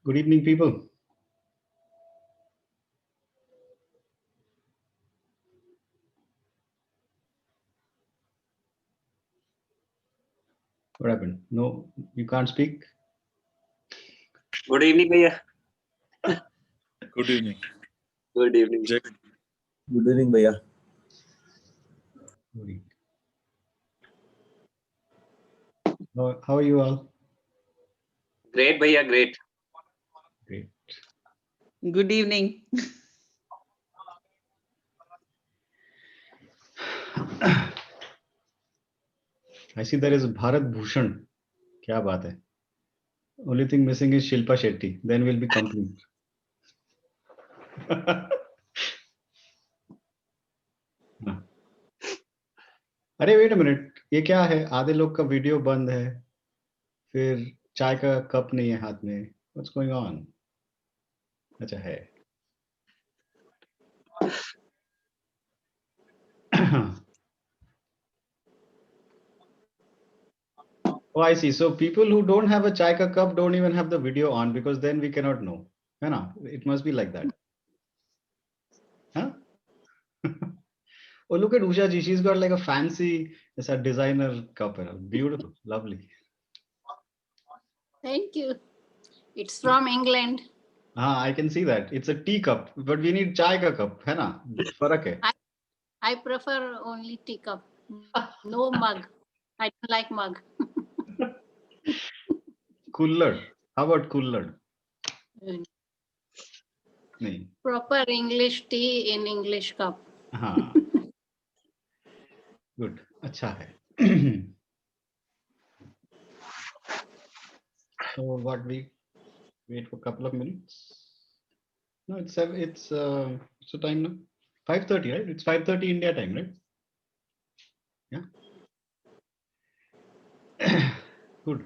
Good evening, people. What happened? No, you can't speak. Good evening, भैया. Good evening. Good evening. Jai. Good evening, भैया. How are you all? Great, भैया. Great. Great. Good evening. I see there is Bharat Bhushan. क्या बात है? Only thing missing is Shilpa Shetty. Then we'll be complete. अरे wait a minute, ये क्या है? आधे लोग का वीडियो बंद है, फिर चाय का कप नहीं है हाथ में. What's going on? अच्छा है. Oh, I see. So people who don't have a chai ka cup don't even have the video on because then we cannot know. है ना? It must be like that. Huh? Oh, look at Usha ji. She's got like a fancy, it's a designer cup. Beautiful, lovely. Thank you. It's from England. Ah, I can see that. It's a tea cup, but we need chai ka cup. है ना? फर्क है. I prefer only teacup. No mug. I don't like mug. Kullad. How about kullad? नहीं. Proper English tea in English cup. हाँ. Good. अच्छा है. So what we wait for a couple of minutes. No, it's so time now 5:30, right? It's 5:30 India time, right? Yeah. Good.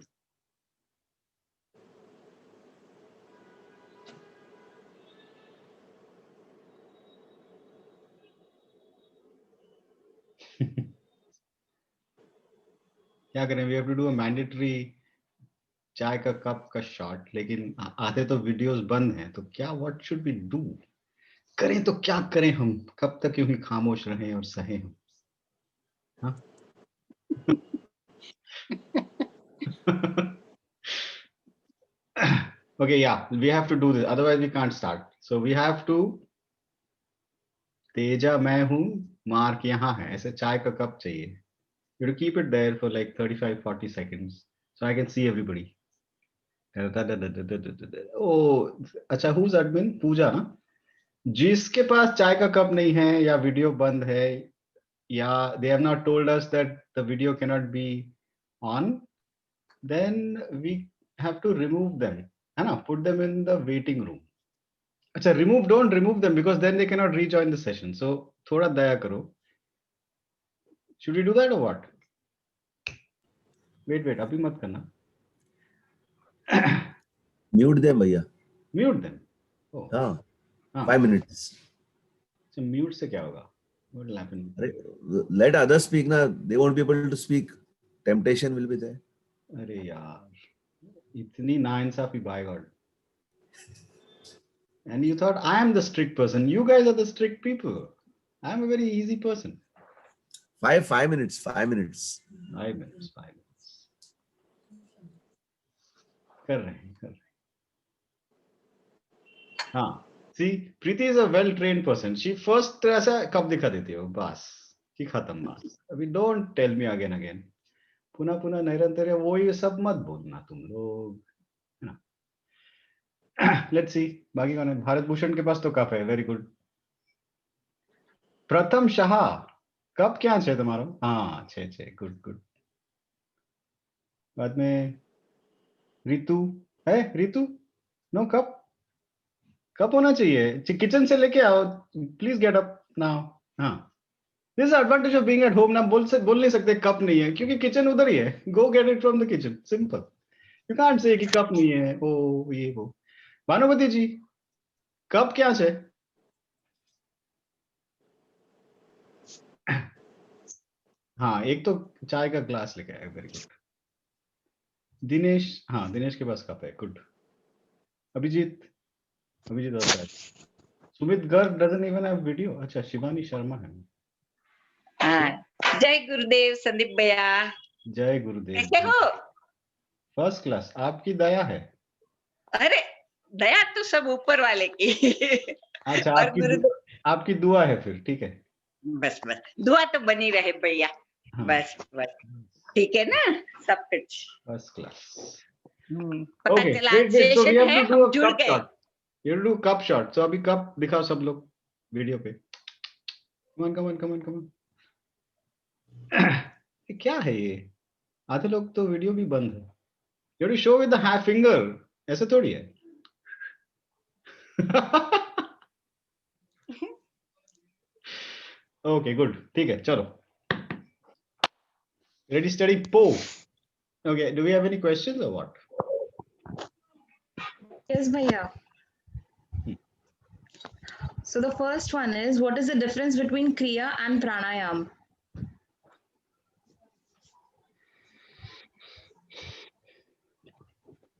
क्या करें? We have to do a mandatory चाय का cup का shot, लेकिन आधे तो वीडियोस बंद हैं, तो क्या व्हाट शुड वी डू? करें तो क्या करें हम? कब तक यूं ही खामोश रहें और सहें हम? हाँ? Okay, yeah, we have to do this, otherwise we can't start. So we have to Teja मैं हूं, मार्क यहाँ है, ऐसे चाय का कप चाहिए. You have to keep it there for like 35-40 seconds so I can see everybody. Oh, अच्छा, who's admin? पूजा ना? जिसके पास चाय का कप नहीं है या वीडियो बंद है या they have not told us that the video cannot be on, then we have to remove them, है ना? Put them in the waiting room. अच्छा, don't remove them because then they cannot rejoin the session. So थोड़ा दया करो. Should we do that or what? Wait, अभी मत करना. Mute them, भैया. Mute them. Oh. हाँ. हाँ. 5 minutes. So mute से क्या होगा? What will happen? Let others speak ना. They won't be able to speak. Temptation will be there. अरे यार, इतनी नाइंसाफी, by God. And you thought I am the strict person. You guys are the strict people. I am a very easy person. 5 minutes. 5 minutes. 5 minutes. कर रहे हैं. हाँ. See, Preeti is a well-trained person. She first ऐसा कब दिखा देती हो, बस कि खत्म बात. अभी don't tell me again. पुनः निरंतर वो ये सब मत बोलना तुम लोग, है ना? Let's see. बाकी कौन है? भारत भूषण के पास तो कप है. Very good. प्रथम शाह, कप क्या है तुम्हारा? हाँ, छे. गुड. बाद में रितु है. रितु, नो कप होना चाहिए. किचन से लेके आओ. Please get up now. हाँ, this is advantage of being at home ना. बोल नहीं सकते कप नहीं है क्योंकि किचन उधर ही है. गो get it from the kitchen. Simple. You can't say कि कप नहीं है. ओ ये वो. भानुमति जी, कप क्या है? हाँ, एक तो चाय का ग्लास लेके आया. Very good. दिनेश, हाँ, दिनेश के पास कप है. Good. Abhijit was right. Sumit Garg doesn't even have video. Acha, Shivani Sharma hai. हाँ, जय गुरुदेव संदीप भैया, जय गुरुदेव। कैसे हो? फर्स्ट क्लास, आपकी दया है। अरे दया तो सब ऊपर वाले की। अच्छा, और गुरुदेव आपकी दुआ है फिर, ठीक है। बस दुआ तो बनी रहे भैया। हाँ। बस ठीक है ना, सब कुछ फर्स्ट क्लास। पता Okay, चला wait, so we session have है, to do हम a जुड़ cup गए। shot. You have to do cup shot. So अभी cup दिखाओ सब लोग वीडियो पे। Come on. ये क्या है ये? आधे लोग तो वीडियो भी बंद है। You have to show with the half finger. ऐसे थोड़ी है। Okay, good. ठीक है, चलो। Ready, steady, po. Okay, do we have any questions or what? Yes, Bhaiya. So the first one is, what is the difference between Kriya and Pranayam?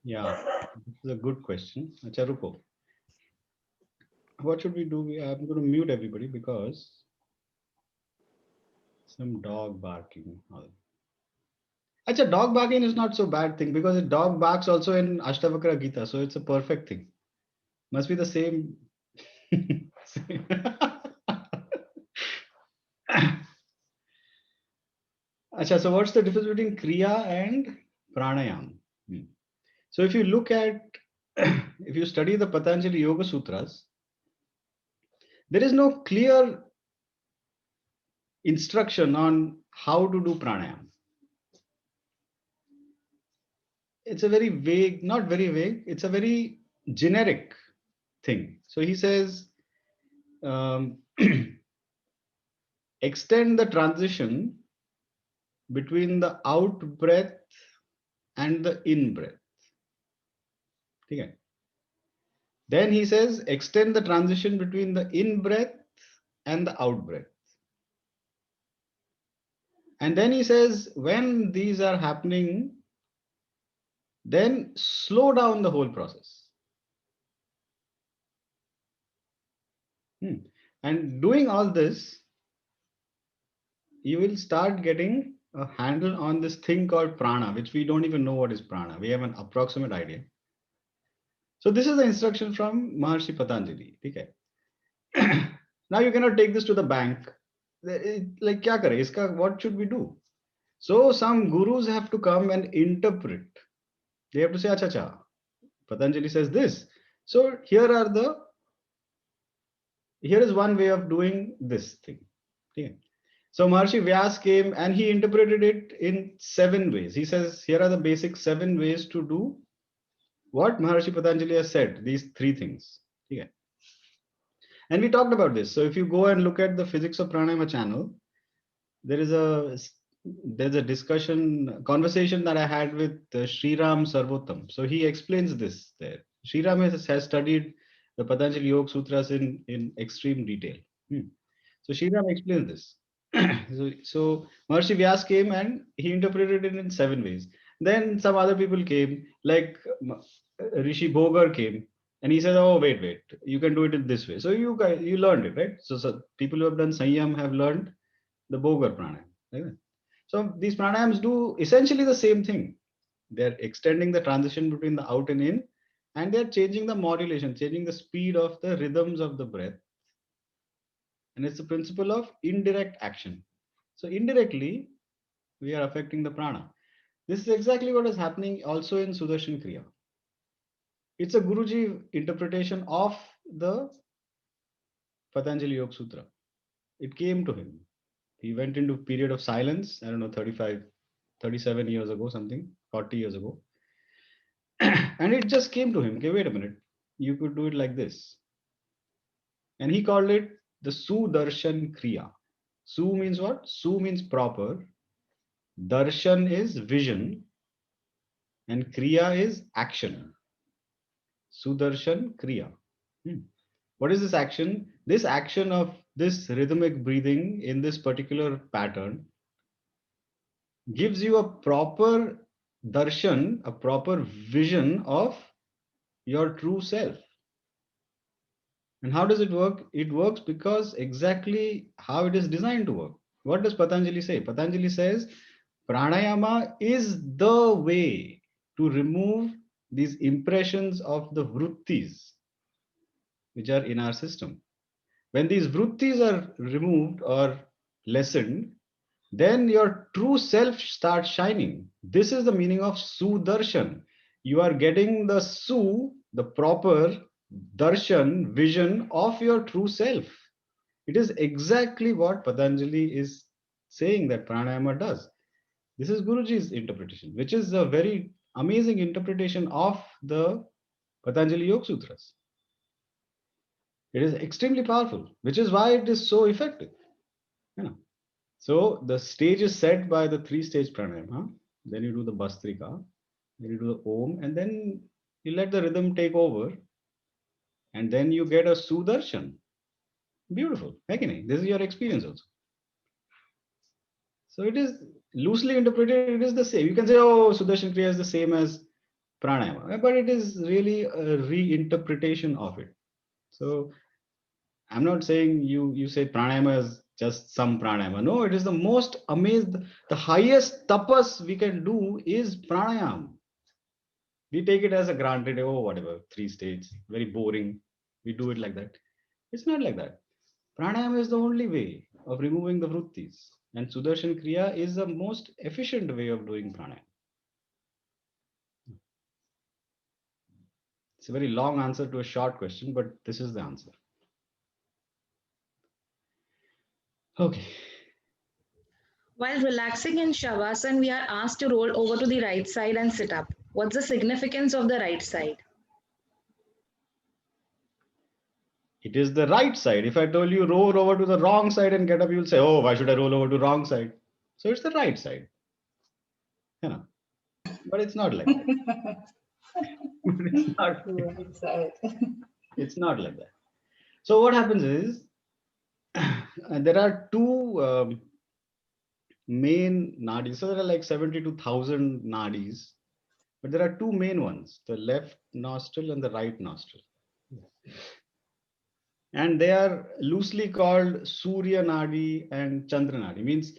Yeah, this is a good question. अच्छा रुको. What should we do? I'm going to mute everybody because some dog barking. Achha, dog barking is not so bad thing because a dog barks also in Ashtavakra Gita, so it's a perfect thing. Must be the same. Achha, so what's the difference between Kriya and Pranayam? So if you look at, if you study the Patanjali Yoga Sutras, there is no clear instruction on how to do pranayam. It's a very vague, not very vague, it's a very generic thing. So he says, extend the transition between the out breath and the in breath. Okay. Then he says, extend the transition between the in breath and the out breath. And then he says, when these are happening, then slow down the whole process. And doing all this, you will start getting a handle on this thing called prana, which we don't even know what is prana. We have an approximate idea. So this is the instruction from Maharshi Patanjali. Okay. Now you cannot take this to the bank. Like, kya kare? Iska, what should we do? So some gurus have to come and interpret. They have to say, acha, acha, Patanjali says this. So here is one way of doing this thing. Okay. So Maharshi Vyas came and he interpreted it in 7 ways. He says, here are the basic 7 ways to do what Maharshi Patanjali has said, these 3 things. Okay. And we talked about this. So if you go and look at the Physics of Pranayama channel, there's a conversation that I had with Sriram Sarvottam. So he explains this there. Sriram has studied the Patanjali Yoga Sutras in extreme detail. So Sriram explains this. so Maharshi Vyas came and he interpreted it in 7 ways. Then some other people came, like Rishi Bhogar came, and he said, "Oh, wait, you can do it in this way." So you learned it, right? So people who have done Sanyam have learned the Bhogar pranayam. Right? So these pranayams do essentially the same thing. They're extending the transition between the out and in, and they're changing the modulation, changing the speed of the rhythms of the breath. And it's the principle of indirect action. So indirectly, we are affecting the prana. This is exactly what is happening also in Sudarshan Kriya. It's a Guruji interpretation of the Patanjali Yoga Sutra. It came to him. He went into a period of silence, I don't know, 37 years ago, something, 40 years ago. And it just came to him, okay, wait a minute, you could do it like this. And he called it the Sudarshan Kriya. Su means what? Su means proper. Darshan is vision. And Kriya is action. Sudarshan Kriya. What is this action? This action of this rhythmic breathing in this particular pattern gives you a proper darshan, a proper vision of your true self. And how does it work? It works because exactly how it is designed to work. What does Patanjali say? Patanjali says pranayama is the way to remove these impressions of the vruttis which are in our system. When these vruttis are removed or lessened, then your true self starts shining. This is the meaning of Sudarshan. You are getting the Su, the proper darshan, vision of your true self. It is exactly what Patanjali is saying that pranayama does. This is Guruji's interpretation, which is a very amazing interpretation of the Patanjali Yoga Sutras. It is extremely powerful, which is why it is so effective. You know. So the stage is set by the 3-stage pranayama. Then you do the Bastrika, then you do the Om, and then you let the rhythm take over. And then you get a Sudarshan. Beautiful. This is your experience also. So it is loosely interpreted, it is the same. You can say, oh, Sudarshan Kriya is the same as pranayama, but it is really a reinterpretation of it. So I'm not saying you say pranayama is just some pranayama. No, it is the most amazing, the highest tapas we can do is pranayama. We take it as a granted, oh, whatever, 3 stages, very boring. We do it like that. It's not like that. Pranayama is the only way of removing the vruttis. And Sudarshan Kriya is the most efficient way of doing pranayama. It's a very long answer to a short question, but this is the answer. Okay. While relaxing in Shavasana, we are asked to roll over to the right side and sit up. What's the significance of the right side? It is the right side. If I told you roll over to the wrong side and get up, you'll say, oh, why should I roll over to wrong side? So it's the right side. You know, but it's not like that. It's not like that. So what happens is there are two main nadis. So there are like 72,000 nadis, but there are two main ones, the left nostril and the right nostril. And they are loosely called Surya Nadi and Chandra Nadi, means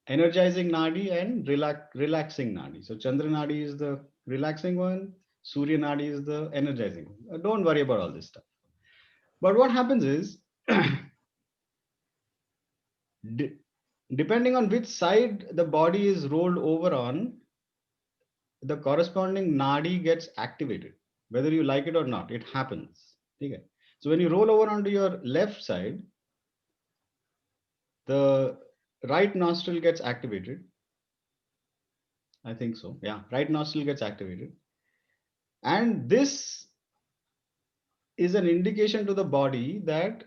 energizing Nadi and relaxing Nadi. So Chandra Nadi is the relaxing one, Surya Nadi is the energizing one. Don't worry about all this stuff. But what happens is, depending on which side the body is rolled over on, the corresponding Nadi gets activated. Whether you like it or not, it happens. Okay. So when you roll over onto your left side, the right nostril gets activated. I think so. Yeah, right nostril gets activated. And this is an indication to the body that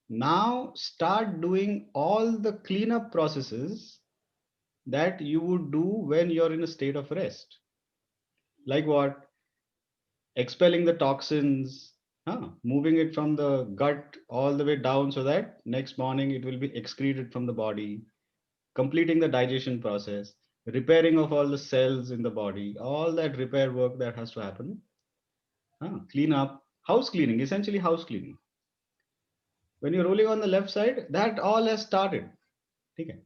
now start doing all the cleanup processes that you would do when you're in a state of rest. Like what? Expelling the toxins, moving it from the gut all the way down so that next morning it will be excreted from the body, completing the digestion process, repairing of all the cells in the body, all that repair work that has to happen. Clean up, house cleaning, essentially house cleaning. When you're rolling on the left side, that all has started. Okay.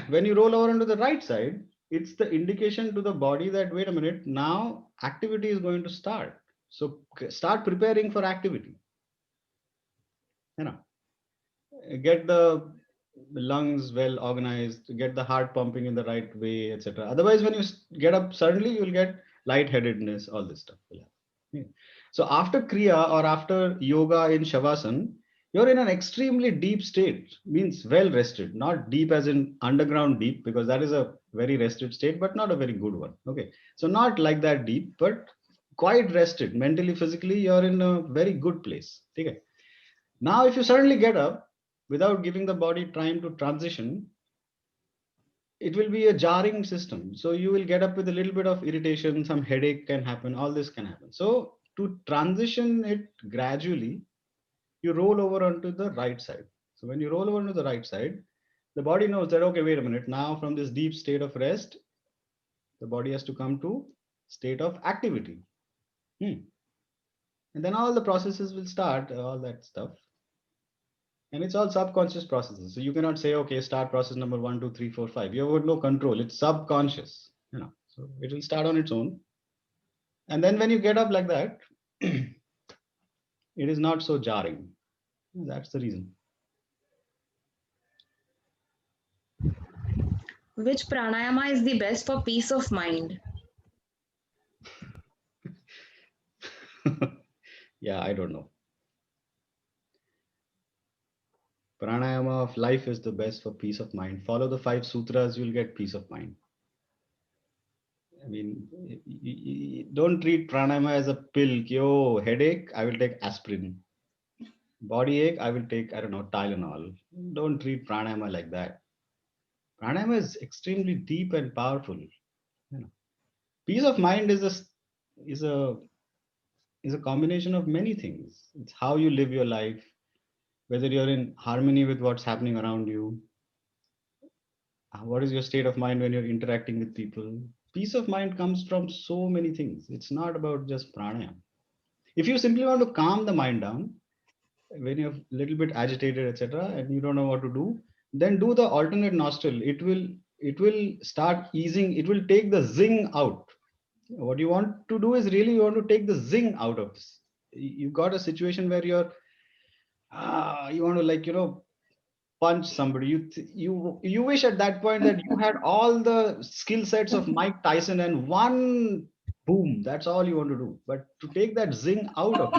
When you roll over onto the right side, it's the indication to the body that, wait a minute, now activity is going to start. So start preparing for activity. You know, get the lungs well organized, get the heart pumping in the right way, etc. Otherwise, when you get up suddenly, you'll get lightheadedness, all this stuff. Yeah. So after Kriya or after yoga in Shavasana, you're in an extremely deep state, means well rested, not deep as in underground deep, because that is a very rested state, but not a very good one. Okay. So not like that deep, but quite rested mentally, physically, you're in a very good place. Okay. Now, if you suddenly get up without giving the body time to transition, it will be a jarring system. So you will get up with a little bit of irritation, some headache can happen, all this can happen. So to transition it gradually, you roll over onto the right side. So when you roll over onto the right side, the body knows that, okay, wait a minute, now from this deep state of rest, the body has to come to state of activity. And then all the processes will start, all that stuff. And it's all subconscious processes. So you cannot say, okay, start process number 1, 2, 3, 4, 5. You have no control. It's subconscious, So it will start on its own. And then when you get up like that, it is not so jarring. That's the reason. Which pranayama is the best for peace of mind? Yeah, I don't know. Pranayama of life is the best for peace of mind. Follow the 5 sutras, you'll get peace of mind. I mean, don't treat pranayama as a pill. Oh, headache, I will take aspirin. Body ache, I will take, I don't know, Tylenol. Don't treat pranayama like that. Pranayama is extremely deep and powerful. Peace of mind is a combination of many things. It's how you live your life, whether you're in harmony with what's happening around you. What is your state of mind when you're interacting with people? Peace of mind comes from so many things. It's not about just pranayama. If you simply want to calm the mind down, when you're a little bit agitated, etc., and you don't know what to do, then do the alternate nostril. It will start easing. It will take the zing out. What you want to do is really you want to take the zing out of this. You've got a situation where you want to punch somebody. You wish at that point that you had all the skill sets of Mike Tyson and one boom. That's all you want to do. But to take that zing out of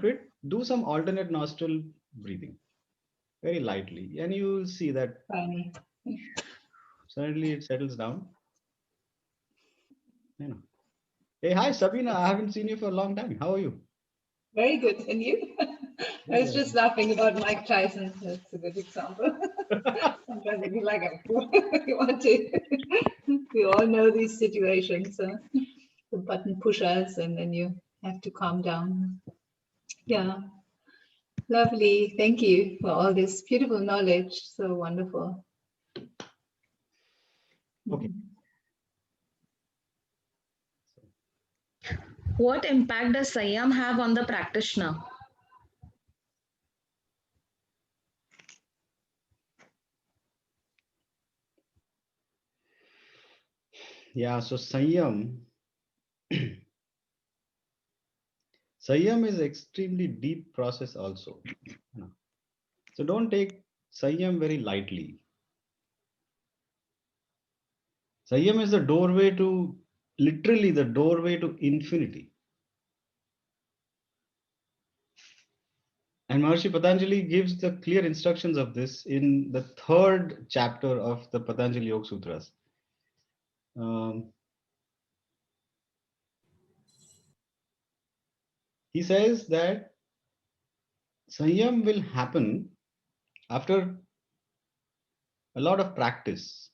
it, do some alternate nostril breathing very lightly, and you will see that suddenly it settles down. Hey, hi Sabina, I haven't seen you for a long time. How are you? Very good. And you? I was just laughing about Mike Tyson. That's a good example. Sometimes I feel like you want to. We all know these situations. The button pushers, and then you have to calm down. Yeah. Lovely. Thank you for all this beautiful knowledge. So wonderful. Okay. What impact does Sanyam have on the practitioner? Yeah, so Sanyam is extremely deep process also. So don't take Sanyam very lightly. Sanyam is literally the doorway to infinity. And Maharishi Patanjali gives the clear instructions of this in the 3rd chapter of the Patanjali Yoga Sutras. He says that Sanyam will happen after a lot of practice.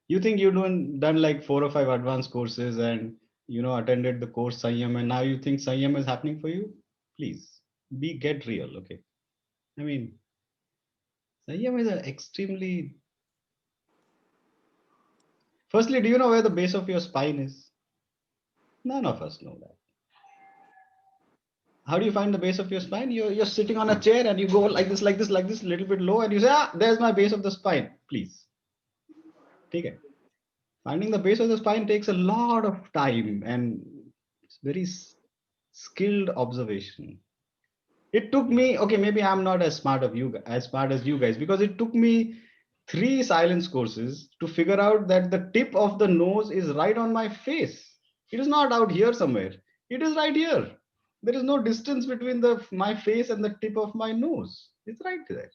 You think you've done like 4 or 5 advanced courses and attended the course Sanyam, and now you think Sanyam is happening for you? Please get real, okay? I mean, Sanyam is an extremely. Firstly, do you know where the base of your spine is? None of us know that. How do you find the base of your spine? You're sitting on a chair and you go like this, a little bit low, and you say, there's my base of the spine. Please. Okay. Finding the base of the spine takes a lot of time and very skilled observation. It took me, okay, maybe I'm not as smart as you guys, because it took me 3 silence courses to figure out that the tip of the nose is right on my face. It is not out here somewhere. It is right here. There is no distance between my face and the tip of my nose. It's right there.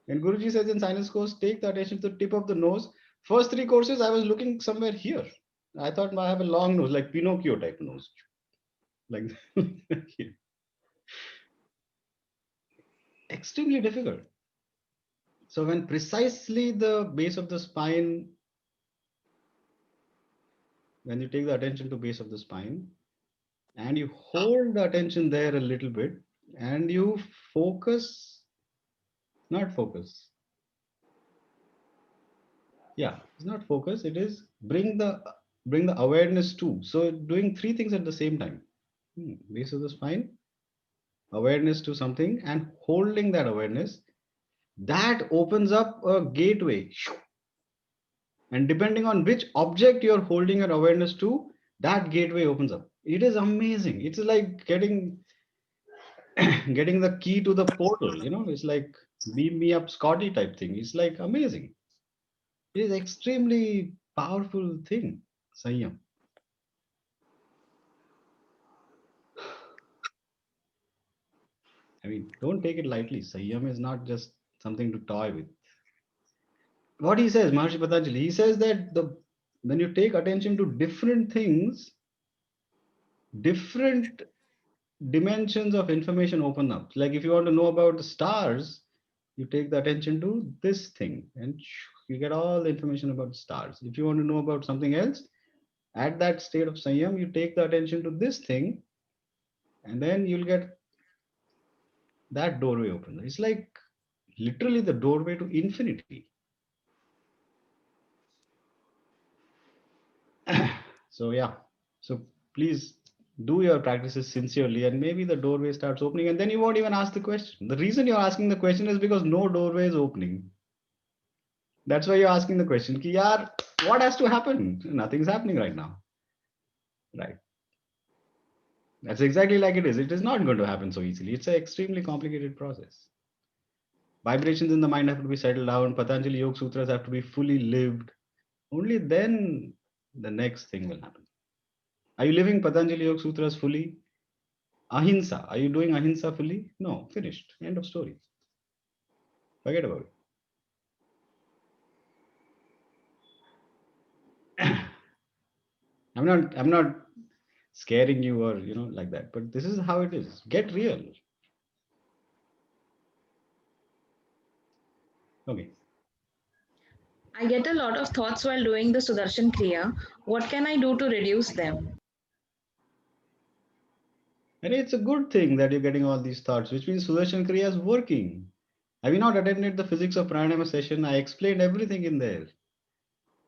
And Guruji says in silence course, take the attention to the tip of the nose. First 3 courses, I was looking somewhere here. I thought I have a long nose, like Pinocchio type nose. Like here. Extremely difficult. So when precisely the base of the spine, when you take the attention to base of the spine and you hold the attention there a little bit and you Yeah, it's not focus. It is bring the awareness too. So doing three things at the same time. Base of the spine, awareness to something, and holding that awareness. That opens up a gateway. And depending on which object you're holding your awareness to, that gateway opens up. It is amazing. It's like getting the key to the portal. It's like beam me up Scotty type thing. It's like amazing. It is extremely powerful thing, Sanyam. I mean, don't take it lightly. Sanyam is not just something to toy with. What he says, Maharshi Patanjali, he says that when you take attention to different things, different dimensions of information open up. Like if you want to know about the stars, you take the attention to this thing and you get all the information about stars. If you want to know about something else, at that state of Sanyam, you take the attention to this thing and then you'll get that doorway open. It's like literally the doorway to infinity. So yeah, so please do your practices sincerely and maybe the doorway starts opening and then you won't even ask the question. The reason you're asking the question is because no doorway is opening. That's why you're asking the question, ki yaar, what has to happen? Nothing's happening right now. Right. That's exactly like it is. It is not going to happen so easily. It's an extremely complicated process. Vibrations in the mind have to be settled down. Patanjali Yoga Sutras have to be fully lived. Only then the next thing will happen. Are you living Patanjali Yoga Sutras fully? Ahimsa. Are you doing Ahimsa fully? No, finished. End of story. Forget about it. I'm not scaring you or like that, but this is how it is. Get real. Okay. I get a lot of thoughts while doing the Sudarshan Kriya. What can I do to reduce them? And it's a good thing that you're getting all these thoughts, which means Sudarshan Kriya is working. Have you not attended the physics of pranayama session? I explained everything in there.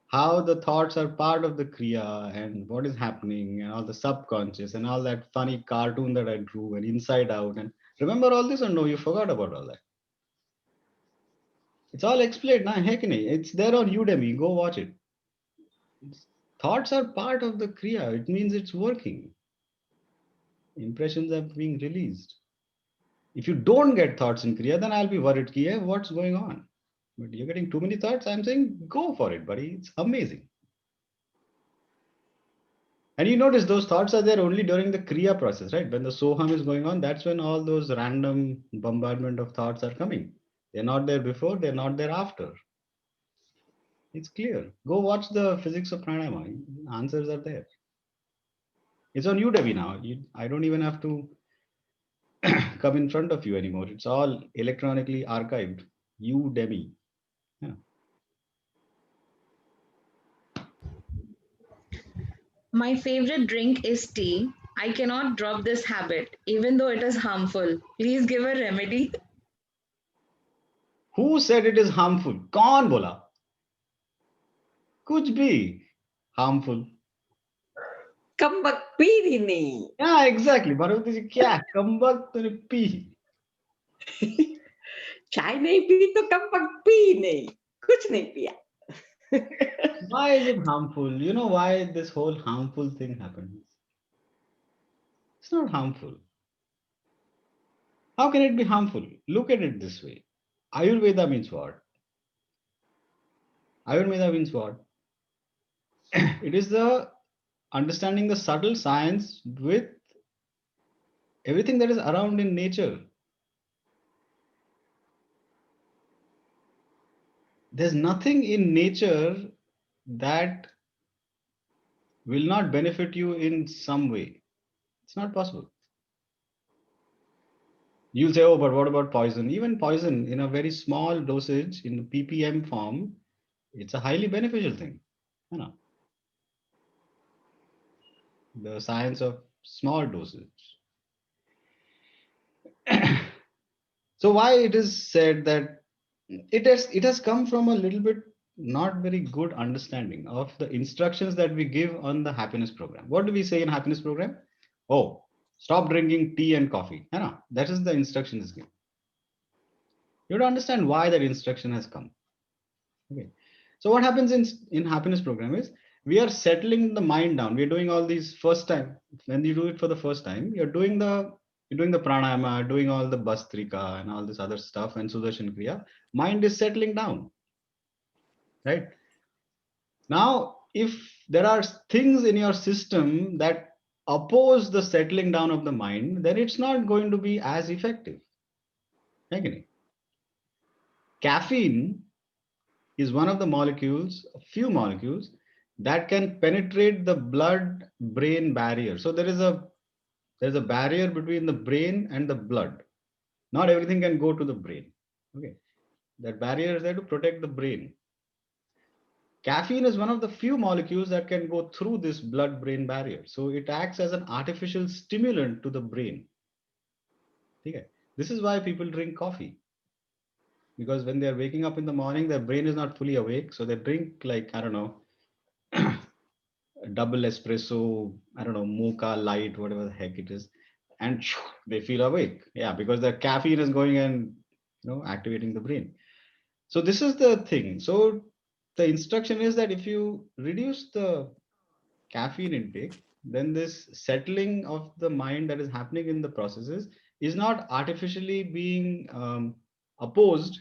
How the thoughts are part of the Kriya and what is happening and all the subconscious and all that funny cartoon that I drew and inside out. And remember all this or no, you forgot about all that? It's all explained. Nah, heck nahi. It's there on Udemy. Go watch it. Thoughts are part of the Kriya. It means it's working. Impressions are being released. If you don't get thoughts in Kriya, then I'll be worried, ki, what's going on? But you're getting too many thoughts. I'm saying, go for it, buddy. It's amazing. And you notice those thoughts are there only during the Kriya process, right? When the Soham is going on, that's when all those random bombardment of thoughts are coming. They're not there before, they're not there after. It's clear. Go watch the physics of pranayama. Answers are there. It's on Udemy now. I don't even have to come in front of you anymore. It's all electronically archived. Udemy. Yeah. My favorite drink is tea. I cannot drop this habit, even though it is harmful. Please give a remedy. Who said it is harmful? Kaun bola? Kuch bhi harmful. कम्बक पी भी नहीं Yeah, exactly. Bharati ji, kya? Kambak tune pee. चाय नहीं P तो कम्बक P नहीं कुछ नहीं पिया Why is it harmful? You know why this whole harmful thing happens? It's not harmful. How can it be harmful? Look at it this way. Ayurveda means what? Ayurveda means what? It is the understanding the subtle science with everything that is around in nature. There's nothing in nature that will not benefit you in some way. It's not possible. You'll say, oh, but what about poison? Even poison in a very small dosage in ppm form, it's a highly beneficial thing. You know, the science of small dosage. So why it is said that it has come from a little bit not very good understanding of the instructions that we give on the happiness program. What do we say in happiness program? Oh, stop drinking tea and coffee. No, that is the instruction is given. You have to understand why that instruction has come. Okay. So what happens in happiness program is we are settling the mind down. We're doing all these first time. When you do it for the first time, you're doing the pranayama, doing all the Bastrika and all this other stuff and Sudarshan Kriya. Mind is settling down. Right? Now, if there are things in your system that oppose the settling down of the mind, then it's not going to be as effective. Okay. Caffeine is one of the molecules, a few molecules that can penetrate the blood-brain barrier. So there's a barrier between the brain and the blood. Not everything can go to the brain. Okay, that barrier is there to protect the brain. Caffeine is one of the few molecules that can go through this blood-brain barrier. So it acts as an artificial stimulant to the brain. Okay, this is why people drink coffee. Because when they're waking up in the morning, their brain is not fully awake. So they drink like, I don't know, double espresso, I don't know, mocha light, whatever the heck it is. And they feel awake. Yeah, because the caffeine is going and activating the brain. So this is the thing. So the instruction is that if you reduce the caffeine intake, then this settling of the mind that is happening in the processes is not artificially being opposed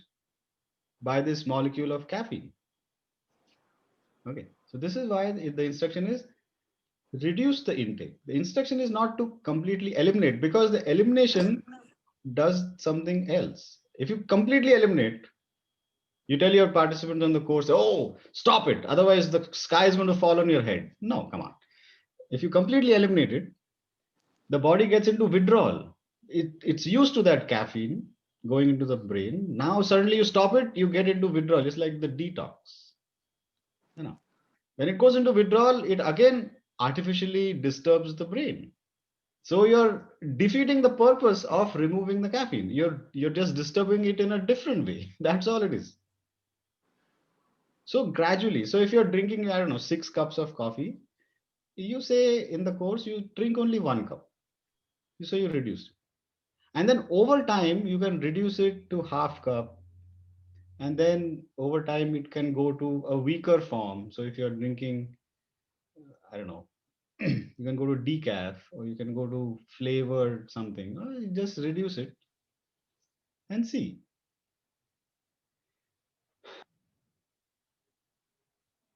by this molecule of caffeine. Okay, so this is why the instruction is reduce the intake. The instruction is not to completely eliminate, because the elimination does something else. If you completely eliminate, you tell your participants on the course, oh, stop it, otherwise the sky is going to fall on your head. No, come on. If you completely eliminate it, the body gets into withdrawal. It's used to that caffeine going into the brain. Now suddenly you stop it, you get into withdrawal. It's like the detox. When it goes into withdrawal, it again artificially disturbs the brain. So you're defeating the purpose of removing the caffeine. You're just disturbing it in a different way. That's all it is. So gradually, so if you're drinking, I don't know, 6 cups of coffee, you say in the course, you drink only 1 cup. So you reduce it. And then over time, you can reduce it to half cup. And then over time, it can go to a weaker form. So if you're drinking, I don't know, you can go to decaf or you can go to flavored something. Or you just reduce it and see.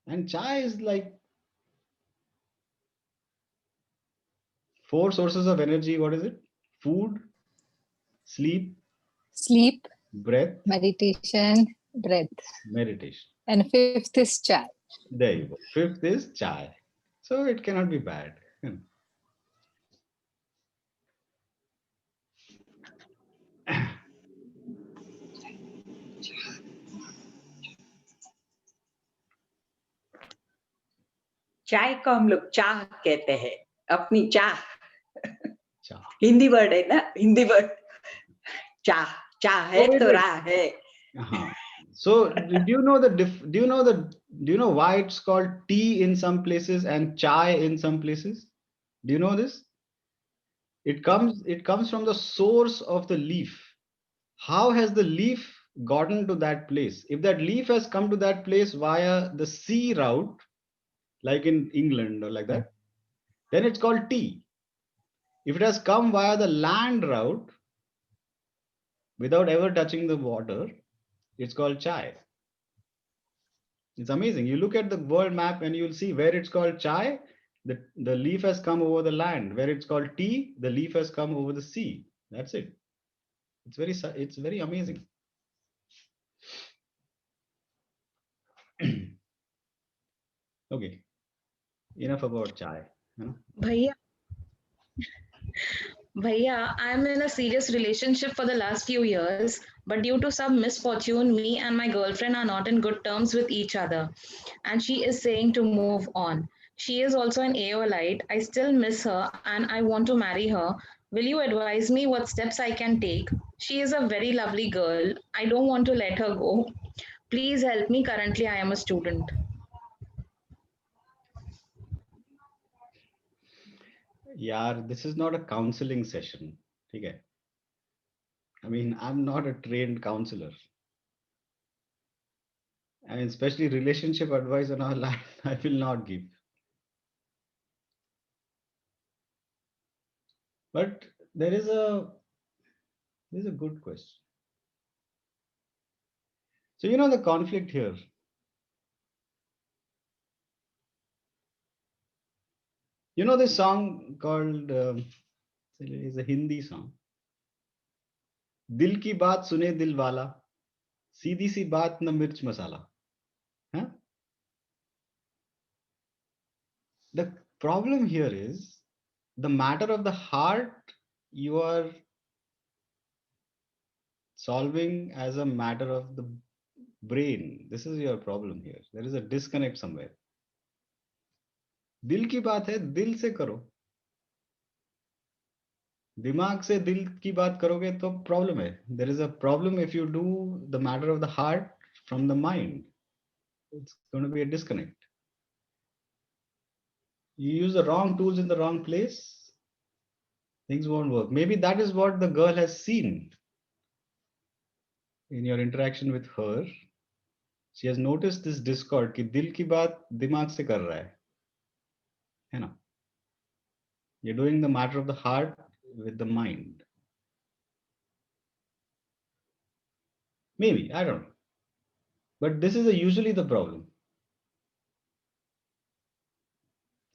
And chai is like 4 sources of energy. What is it? Food, sleep, breath, meditation, breath. Meditation. And 5th is chai. There you go. 5th is chai. So it cannot be bad. चाय को हम लोग चाह कहते हैं, अपनी चाह। Hindi word है ना, हिंदी वर्ड चाह, चाह है तो राह है। So do you know why it's called tea in some places and chai in some places? Do you know this? It comes from the source of the leaf. How has the leaf gotten to that place? If that leaf has come to that place via the sea route, like in England or like that, then it's called tea. If it has come via the land route without ever touching the water, it's called chai. It's amazing. You look at the world map and you'll see where it's called chai, the leaf has come over the land. Where it's called tea, the leaf has come over the sea. That's it. It's very amazing. Okay, enough about chai. Bhaiya, I'm in a serious relationship for the last few years, but due to some misfortune, me and my girlfriend are not in good terms with each other. And she is saying to move on. She is also an AOLite. I still miss her and I want to marry her. Will you advise me what steps I can take? She is a very lovely girl. I don't want to let her go. Please help me. Currently, I am a student. Yaar, this is not a counseling session. Okay. I mean, I'm not a trained counselor. I mean, especially relationship advice and all, I will not give. But there is a good question. So you know the conflict here. You know this song called it's a Hindi song. दिल की बात सुने दिल वाला, सीधी सी बात न मिर्च मसाला. Huh? The problem here is the matter of the heart you are solving as a matter of the brain. This is your problem here. There is a disconnect somewhere. दिल की बात है, दिल से करो. दिमाग से दिल की बात करोगे तो प्रॉब्लम है. There is a problem if you do the matter of the heart from the mind. It's going to be a disconnect. You use the wrong tools in the wrong place, things won't work. Maybe that is what the girl has seen in your interaction with her. She has noticed this discord कि दिल की बात दिमाग से कर रहा है ना? You're doing the matter of the heart with the mind. Maybe, I don't know. But this is usually the problem.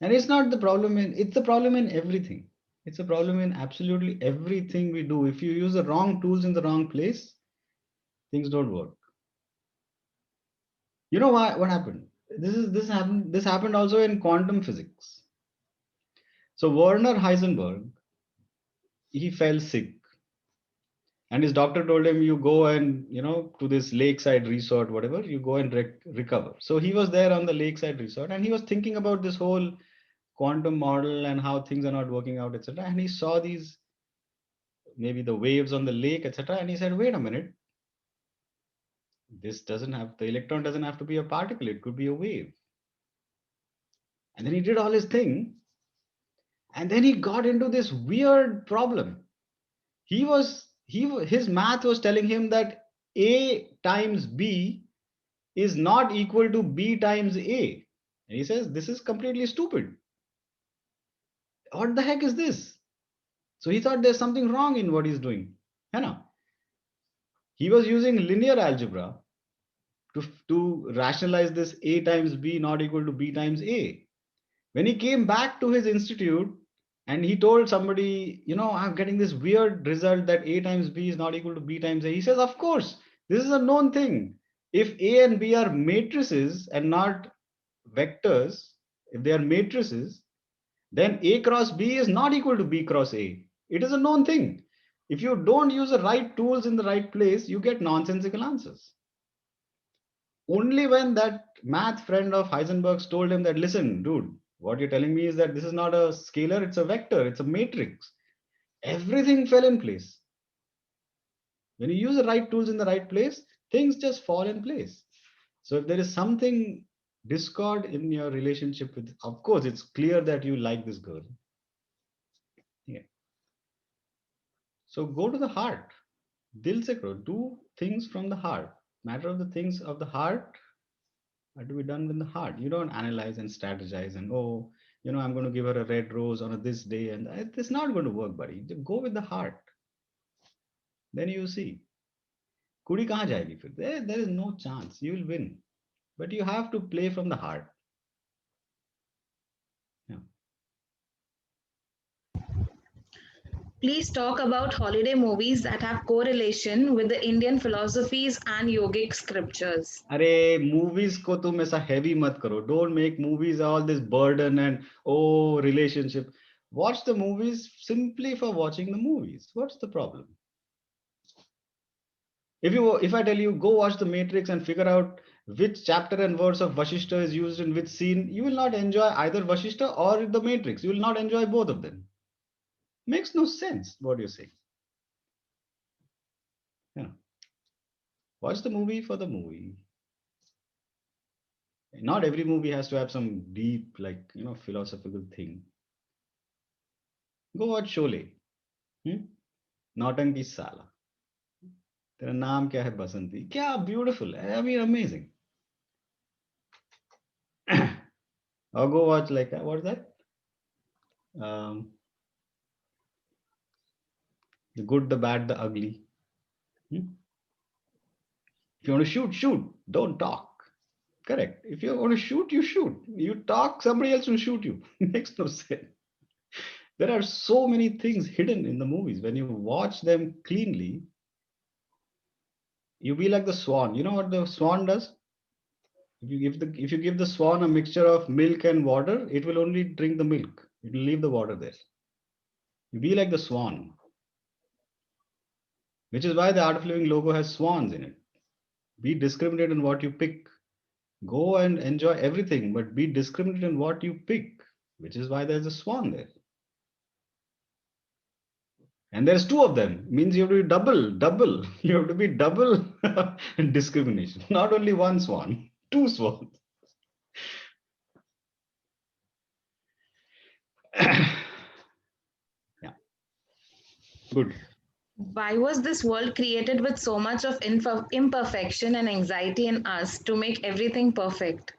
And it's not the problem it's the problem in everything. It's a problem in absolutely everything we do. If you use the wrong tools in the wrong place, things don't work. You know why? What happened? This happened also in quantum physics. So Werner Heisenberg, he fell sick, and his doctor told him, "You go and to this lakeside resort, whatever. You go and recover." So he was there on the lakeside resort, and he was thinking about this whole quantum model and how things are not working out, etc. And he saw these maybe the waves on the lake, etc. And he said, "Wait a minute. The electron doesn't have to be a particle. It could be a wave." And then he did all his thing. And then he got into this weird problem. His math was telling him that A times B is not equal to B times A. And he says, this is completely stupid. What the heck is this? So he thought there's something wrong in what he's doing. He was using linear algebra to rationalize this A times B not equal to B times A. When he came back to his institute and he told somebody, I'm getting this weird result that A times B is not equal to B times A. He says, of course, this is a known thing. If A and B are matrices and not vectors, if they are matrices, then A cross B is not equal to B cross A. It is a known thing. If you don't use the right tools in the right place, you get nonsensical answers. Only when that math friend of Heisenberg's told him that, listen, dude, what you're telling me is that this is not a scalar, it's a vector, it's a matrix. Everything fell in place. When you use the right tools in the right place, things just fall in place. So if there is something discord in your relationship with, of course, it's clear that you like this girl. Yeah. So go to the heart. Dil se karo. Do things from the heart. Matter of the things of the heart are to be done with the heart. You don't analyze and strategize and, I'm going to give her a red rose on this day. And it's not going to work, buddy. Just go with the heart. Then you see. Kudi kahan jayegi fir? There is no chance. You will win. But you have to play from the heart. Yeah. Please talk about holiday movies that have correlation with the Indian philosophies and yogic scriptures. अरे movies को तुम ऐसा heavy मत करो. Don't make movies all this burden and relationship. Watch the movies simply for watching the movies. What's the problem? If I tell you go watch the Matrix and figure out which chapter and verse of Vashishta is used in which scene, you will not enjoy either Vashishta or the Matrix. You will not enjoy both of them. Makes no sense what you're saying. Yeah. Watch the movie for the movie. Not every movie has to have some deep, like, philosophical thing. Go watch Sholay. Nautanki Sala. तेरा नाम क्या है बसंती? क्या beautiful. I mean, amazing. Or go watch like, what's that? The Good, the Bad, the Ugly. If you want to shoot, shoot. Don't talk. Correct. If you want to shoot, you shoot. You talk, somebody else will shoot you. Makes no sense. There are so many things hidden in the movies. When you watch them cleanly, you be like the swan. You know what the swan does? If you give the swan a mixture of milk and water, it will only drink the milk. It will leave the water there. You be like the swan, which is why the Art of Living logo has swans in it. Be discriminate in what you pick. Go and enjoy everything, but be discriminate in what you pick, which is why there's a swan there. And there's two of them. Means you have to be double. You have to be double discrimination. Not only one swan, two swans. Yeah. Good. Why was this world created with so much of imperfection and anxiety in us to make everything perfect?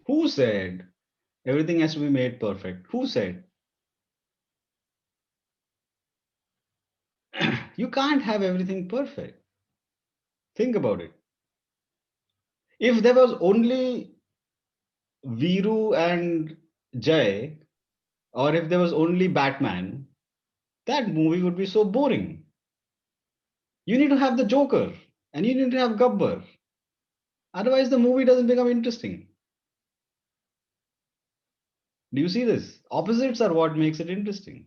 Who said everything has to be made perfect? Who said? You can't have everything perfect. Think about it. If there was only Viru and Jay, or if there was only Batman, that movie would be so boring. You need to have the Joker and you need to have Gabbar. Otherwise, the movie doesn't become interesting. Do you see this? Opposites are what makes it interesting.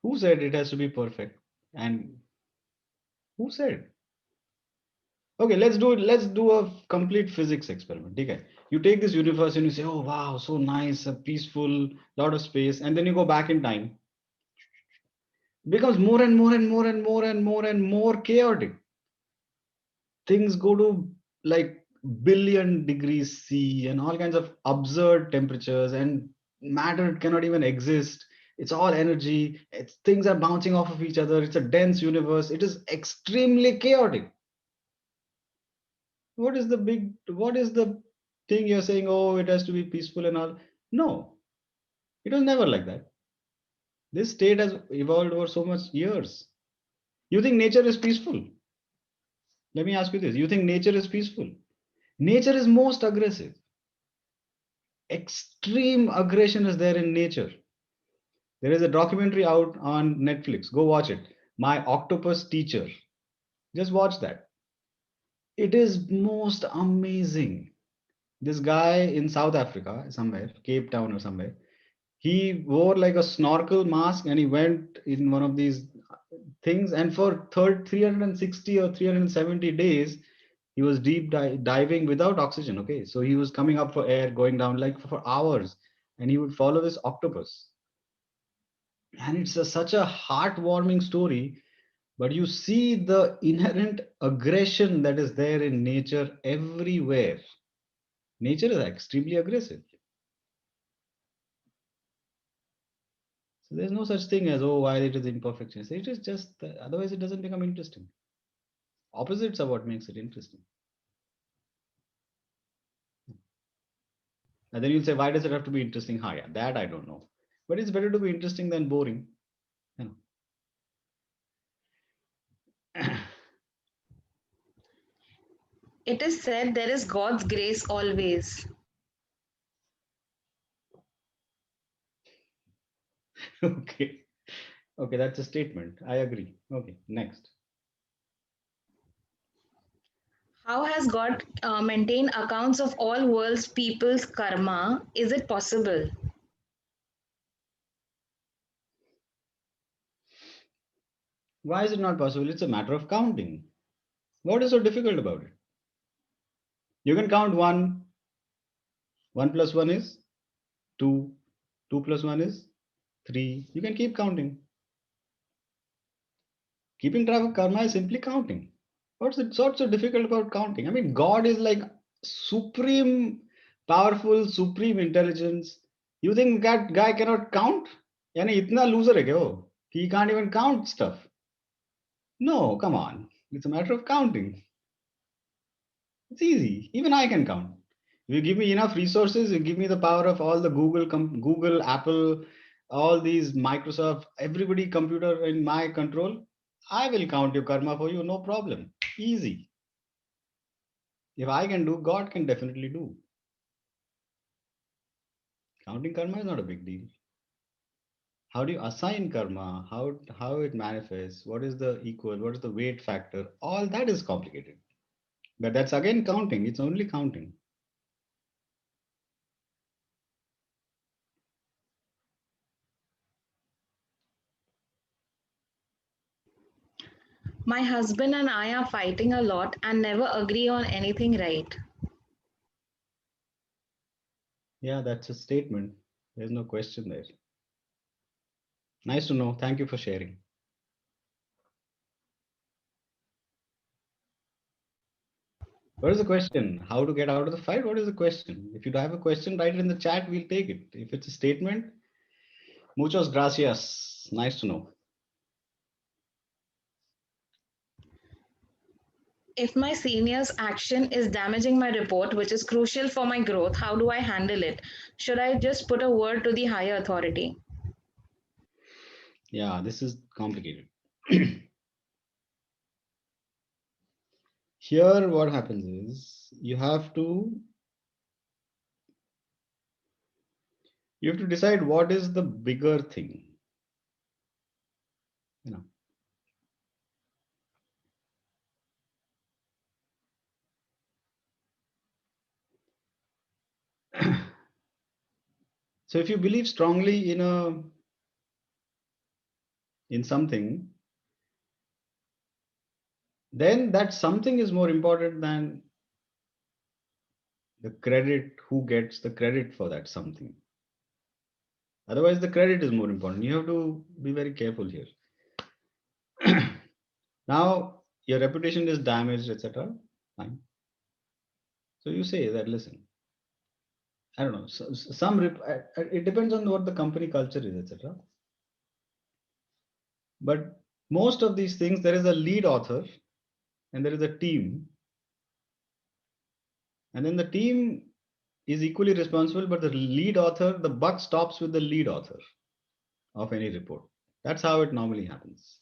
Who said it has to be perfect? And who said? Okay, let's do a complete physics experiment. Okay. You take this universe and you say, oh wow, so nice, a peaceful, lot of space, and then you go back in time. It becomes more and more and more and more and more and more chaotic. Things go to like billion degrees C and all kinds of absurd temperatures, and matter cannot even exist. It's all energy. Things are bouncing off of each other. It's a dense universe. It is extremely chaotic. What is the thing you're saying? Oh, it has to be peaceful and all. No, it was never like that. This state has evolved over so much years. You think nature is peaceful? Let me ask you this. You think nature is peaceful? Nature is most aggressive. Extreme aggression is there in nature. There is a documentary out on Netflix. Go watch it. My Octopus Teacher. Just watch that. It is most amazing. This guy in South Africa, somewhere, Cape Town or somewhere, he wore like a snorkel mask and he went in one of these things, and for 360 or 370 days, he was deep diving without oxygen. Okay, so he was coming up for air, going down like for hours, and he would follow this octopus. And it's such a heartwarming story, but you see the inherent aggression that is there in nature everywhere. Nature is extremely aggressive. So there's no such thing as, oh, why it is imperfection. It is just, otherwise it doesn't become interesting. Opposites are what makes it interesting. And then you'll say, why does it have to be interesting? Yeah, that I don't know. But it's better to be interesting than boring. You know. It is said there is God's grace always. Okay. Okay, that's a statement. I agree. Okay, next. How has God maintained accounts of all world's people's karma? Is it possible? Why is it not possible? It's a matter of counting. What is so difficult about it? You can count 1. 1 plus 1 is 2. 2 plus 1 is 3. You can keep counting. Keeping track of karma is simply counting. What's so difficult about counting? I mean, God is like supreme powerful, supreme intelligence. You think that guy cannot count? Yani itna loser hai kya wo? He can't even count stuff. No, come on. It's a matter of counting. It's easy. Even I can count. If you give me enough resources, you give me the power of all the Google, Apple, all these Microsoft, everybody computer in my control, I will count your karma for you, no problem. Easy. If I can do, God can definitely do. Counting karma is not a big deal. How do you assign karma? How it manifests? What is the equal? What is the weight factor? All that is complicated. But that's again counting. It's only counting. My husband and I are fighting a lot and never agree on anything right. Yeah, that's a statement. There's no question there. Nice to know. Thank you for sharing. What is the question? How to get out of the fight? What is the question? If you have a question, write it in the chat. We'll take it. If it's a statement, muchos gracias. Nice to know. If my senior's action is damaging my report, which is crucial for my growth, how do I handle it? Should I just put a word to the higher authority? Yeah, this is complicated. Here, what happens is you have to decide what is the bigger thing. You know. So if you believe strongly in something, then that something is more important than the credit, who gets the credit for that something. Otherwise, the credit is more important. You have to be very careful here. Now, your reputation is damaged, etc. Fine. So you say that, listen, I don't know, it depends on what the company culture is, etc. But most of these things, there is a lead author and there is a team. And then the team is equally responsible, but the lead author, the buck stops with the lead author of any report. That's how it normally happens.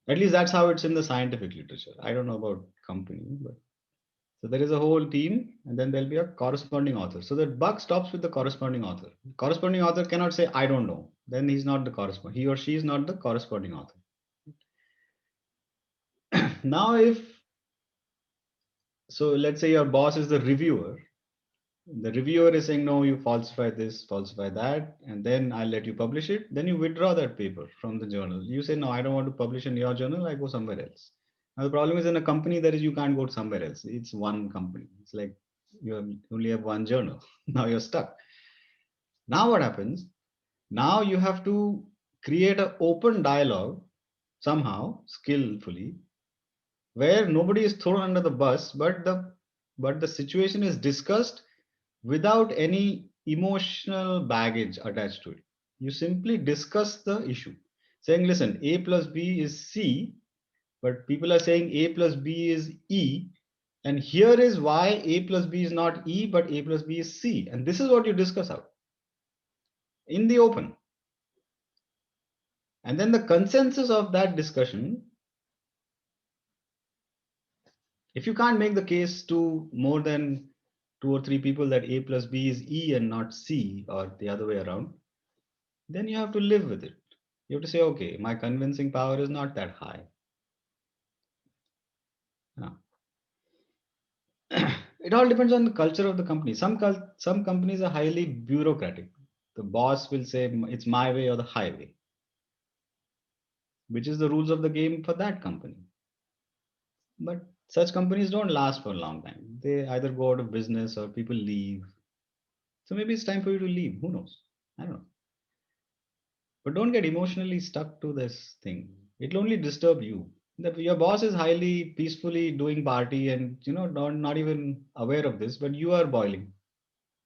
At least that's how it's in the scientific literature. I don't know about company, but so there is a whole team and then there'll be a corresponding author. So the buck stops with the corresponding author. The corresponding author cannot say, I don't know. Then he's not the corresponding. He or she is not the corresponding author. Now, so let's say your boss is the reviewer. The reviewer is saying, no, you falsify this, falsify that, and then I'll let you publish it. Then you withdraw that paper from the journal. You say, no, I don't want to publish in your journal. I go somewhere else. Now, the problem is in a company, you can't go somewhere else. It's one company. It's like you only have one journal. Now you're stuck. Now what happens? Now you have to create an open dialogue somehow, skillfully, where nobody is thrown under the bus, but the situation is discussed without any emotional baggage attached to it. You simply discuss the issue, saying, listen, A plus B is C, but people are saying A plus B is E. And here is why A plus B is not E, but A plus B is C. And this is what you discuss out in the open. And then the consensus of that discussion, if you can't make the case to more than 2 or 3 people that A plus B is E and not C, or the other way around, then you have to live with it. You have to say, okay, my convincing power is not that high. No. It all depends on the culture of the company. Some companies are highly bureaucratic. The boss will say, it's my way or the highway, which is the rules of the game for that company. But such companies don't last for a long time. They either go out of business or people leave. So maybe it's time for you to leave. Who knows? I don't know. But don't get emotionally stuck to this thing. It'll only disturb you. Your boss is highly peacefully doing party and not even aware of this, but you are boiling.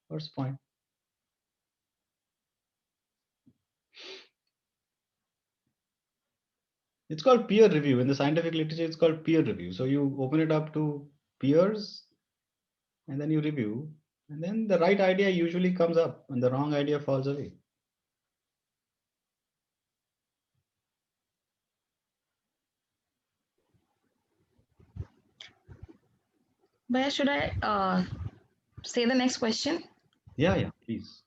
What's the point? It's called peer review. In the scientific literature, it's called peer review. So you open it up to peers and then you review. And then the right idea usually comes up and the wrong idea falls away. Bhaiya, should I say the next question? Yeah, please.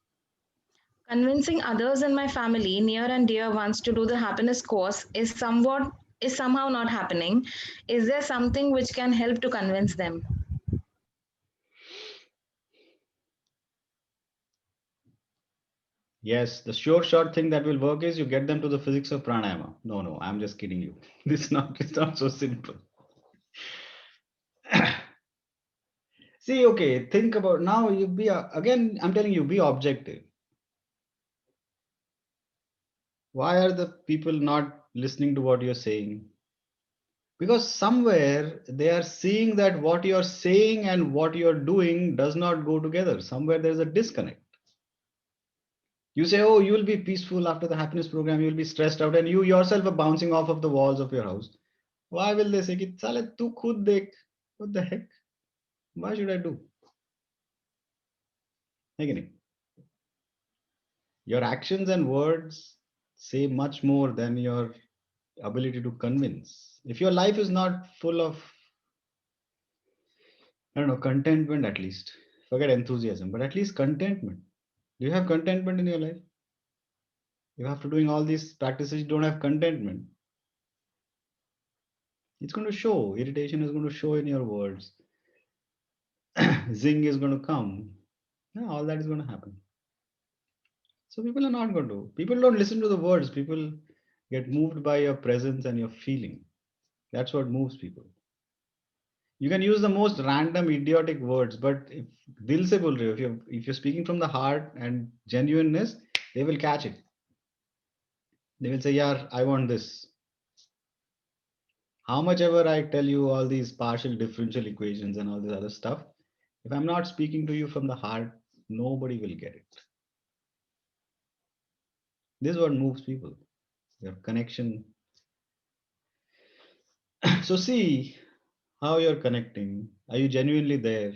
Convincing others in my family, near and dear ones, to do the happiness course is somehow not happening. Is there something which can help to convince them? Yes, the short thing that will work is you get them to the physics of pranayama. No, I'm just kidding you. It's not so simple. See, okay, think about now. Again, I'm telling you, be objective. Why are the people not listening to what you're saying? Because somewhere they are seeing that what you're saying and what you're doing does not go together. Somewhere there's a disconnect. You say, oh, you will be peaceful after the happiness program, you'll be stressed out, and you yourself are bouncing off of the walls of your house. Why will they say, ki, "Sale, tu khud dekh." What the heck? Why should I do? Again, your actions and words say much more than your ability to convince. If your life is not full of, I don't know, contentment at least, forget enthusiasm, but at least contentment. Do you have contentment in your life? If after doing all these practices, you don't have contentment, it's going to show. Irritation is going to show in your words. Zing is going to come. Yeah, all that is going to happen. So people are not going to. People don't listen to the words. People get moved by your presence and your feeling. That's what moves people. You can use the most random, idiotic words, but if dil se bol rahe ho, if you're speaking from the heart and genuineness, they will catch it. They will say, "Yeah, I want this." How much ever I tell you all these partial differential equations and all this other stuff, if I'm not speaking to you from the heart, nobody will get it. This is what moves people. Your connection. So see how you're connecting. Are you genuinely there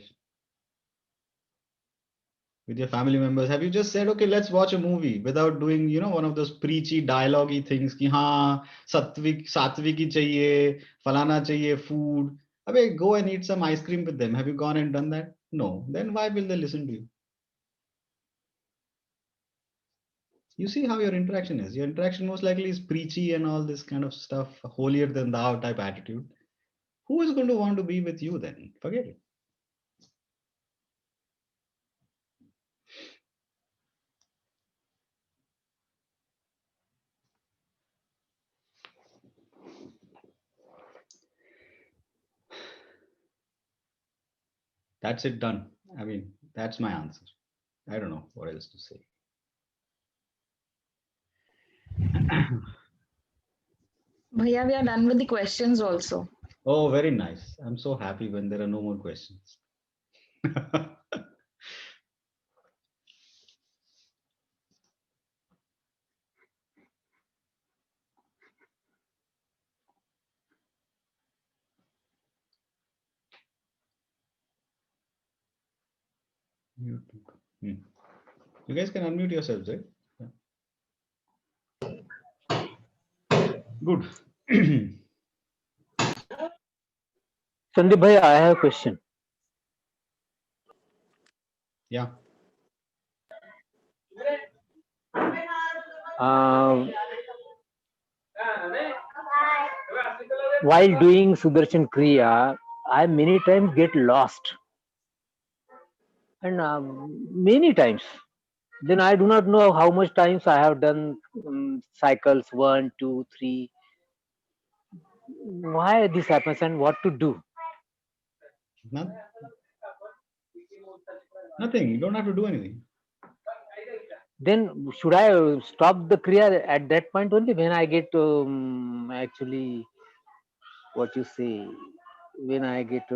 with your family members? Have you just said, okay, let's watch a movie without doing, one of those preachy dialogue-y things ki haan, satvik hi chahiye, falana chahiye, food. Abey, go and eat some ice cream with them. Have you gone and done that? No. Then why will they listen to you? You see how your interaction is. Your interaction most likely is preachy and all this kind of stuff, holier than thou type attitude. Who is going to want to be with you then? Forget it. That's it, done. I mean, that's my answer. I don't know what else to say. Bhaiya, we are done with the questions also. Oh, very nice. I'm so happy when there are no more questions. Hmm. You guys can unmute yourselves, right? Yeah. Good. Sandeep bhai, I have a question. Yeah. While doing Sudarshan Kriya, I many times get lost. And many times. Then I do not know how much times I have done cycles 1, 2, 3. Why this happens and what to do? Nothing. You don't have to do anything. Then should I stop the Kriya at that point only when I get actually what you say, when I get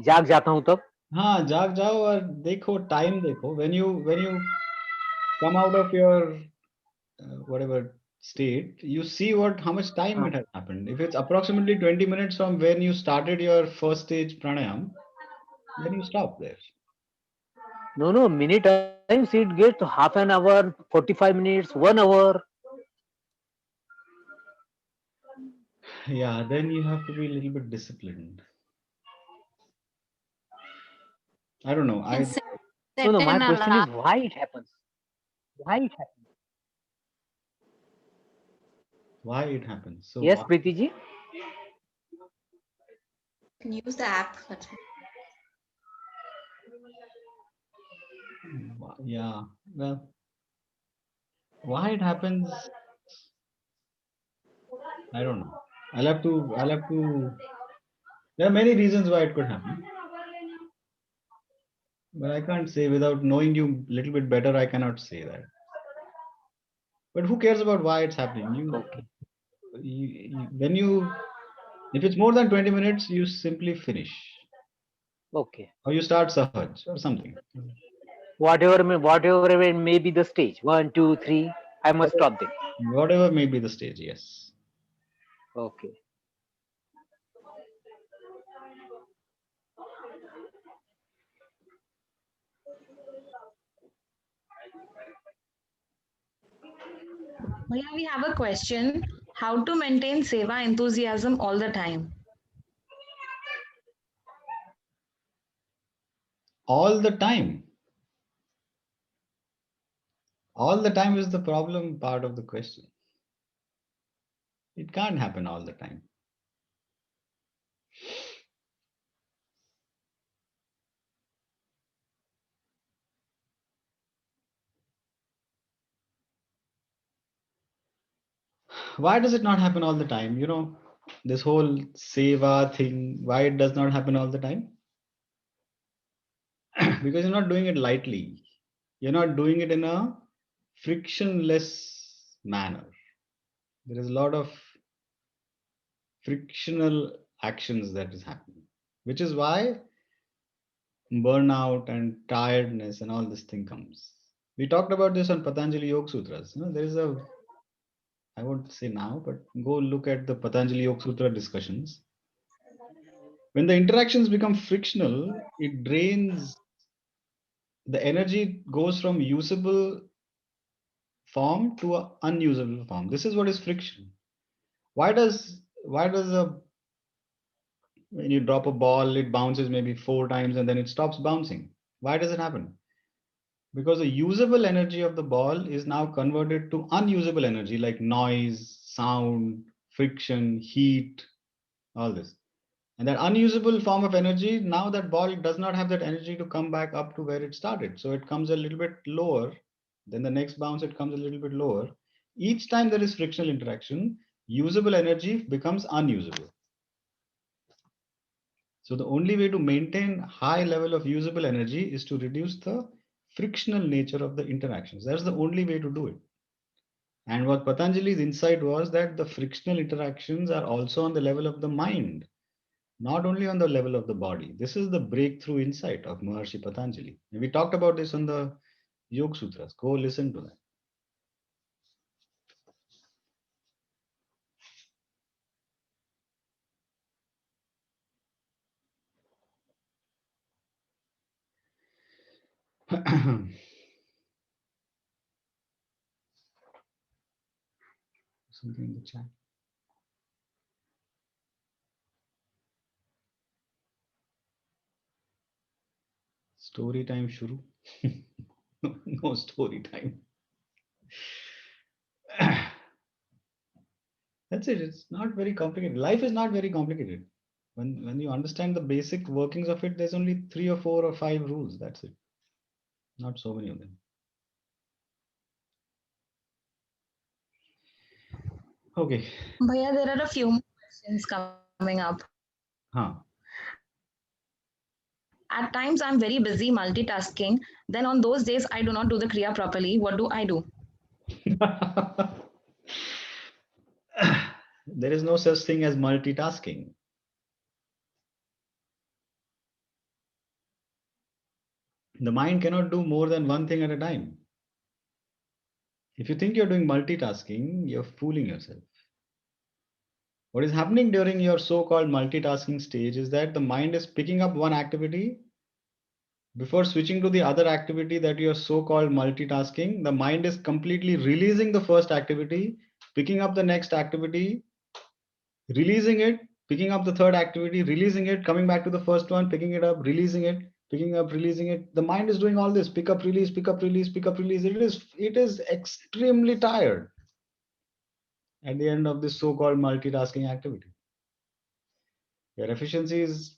जाग जाता हूँ तब. हाँ, जाग जाओ और देखो, time देखो. When you come out of your whatever state, you see how much time it has happened. If it's approximately 20 minutes from when you started your first stage pranayam, then you stop there. No, many times it gets half an hour, 45 minutes, 1 hour. Yeah, then you have to be a little bit disciplined. I don't know. Can set No, my an question is alarm. why it happens? Why it happens? Why it happens? So Yes, why- Preeti ji. Can use the app. Yeah, well, why it happens, I don't know. I'll have to. There are many reasons why it could happen, but I can't say without knowing you a little bit better. I cannot say that. But who cares about why it's happening? Okay. If it's more than 20 minutes, you simply finish, Okay. or you start Sahaj or something. Whatever may be the stage. 1, 2, 3. I must stop there. Whatever may be the stage, yes. Okay. Bhaiya, we have a question. How to maintain seva enthusiasm all the time? All the time. All the time is the problem part of the question. It can't happen all the time. Why does it not happen all the time? This whole seva thing, why it does not happen all the time? Because you're not doing it lightly. You're not doing it in a frictionless manner. There is a lot of frictional actions that is happening, which is why burnout and tiredness and all this thing comes. We talked about this on Patanjali Yoga Sutras. There is I won't say now, but go look at the Patanjali Yoga Sutra discussions. When the interactions become frictional, it drains, the energy goes from usable form to an unusable form. This is what is friction. Why does when you drop a ball, it bounces maybe 4 times and then it stops bouncing? Why does it happen? Because the usable energy of the ball is now converted to unusable energy like noise, sound, friction, heat, all this. And that unusable form of energy, now that ball does not have that energy to come back up to where it started. So it comes a little bit lower. Then the next bounce, it comes a little bit lower. Each time there is frictional interaction, usable energy becomes unusable. So the only way to maintain high level of usable energy is to reduce the frictional nature of the interactions. That's the only way to do it. And what Patanjali's insight was that the frictional interactions are also on the level of the mind, not only on the level of the body. This is the breakthrough insight of Maharshi Patanjali. And we talked about this on the Yoga Sutras. Go listen to that. Something in the chat. Story time shuru. No story time. That's it. It's not very complicated. Life is not very complicated. When you understand the basic workings of it, there's only 3 or 4 or 5 rules. That's it. Not so many of them. Okay. Bhaiya, there are a few more questions coming up. Huh. At times, I'm very busy multitasking. Then on those days, I do not do the Kriya properly. What do I do? There is no such thing as multitasking. The mind cannot do more than one thing at a time. If you think you're doing multitasking, you're fooling yourself. What is happening during your so-called multitasking stage is that the mind is picking up one activity before switching to the other activity that you're so-called multitasking. The mind is completely releasing the first activity, picking up the next activity, releasing it, picking up the third activity, releasing it, coming back to the first one, picking it up, releasing it, picking up, releasing it. The mind is doing all this, pick up, release, pick up, release, pick up, release. It is extremely tired at the end of this so-called multitasking activity. Your efficiency is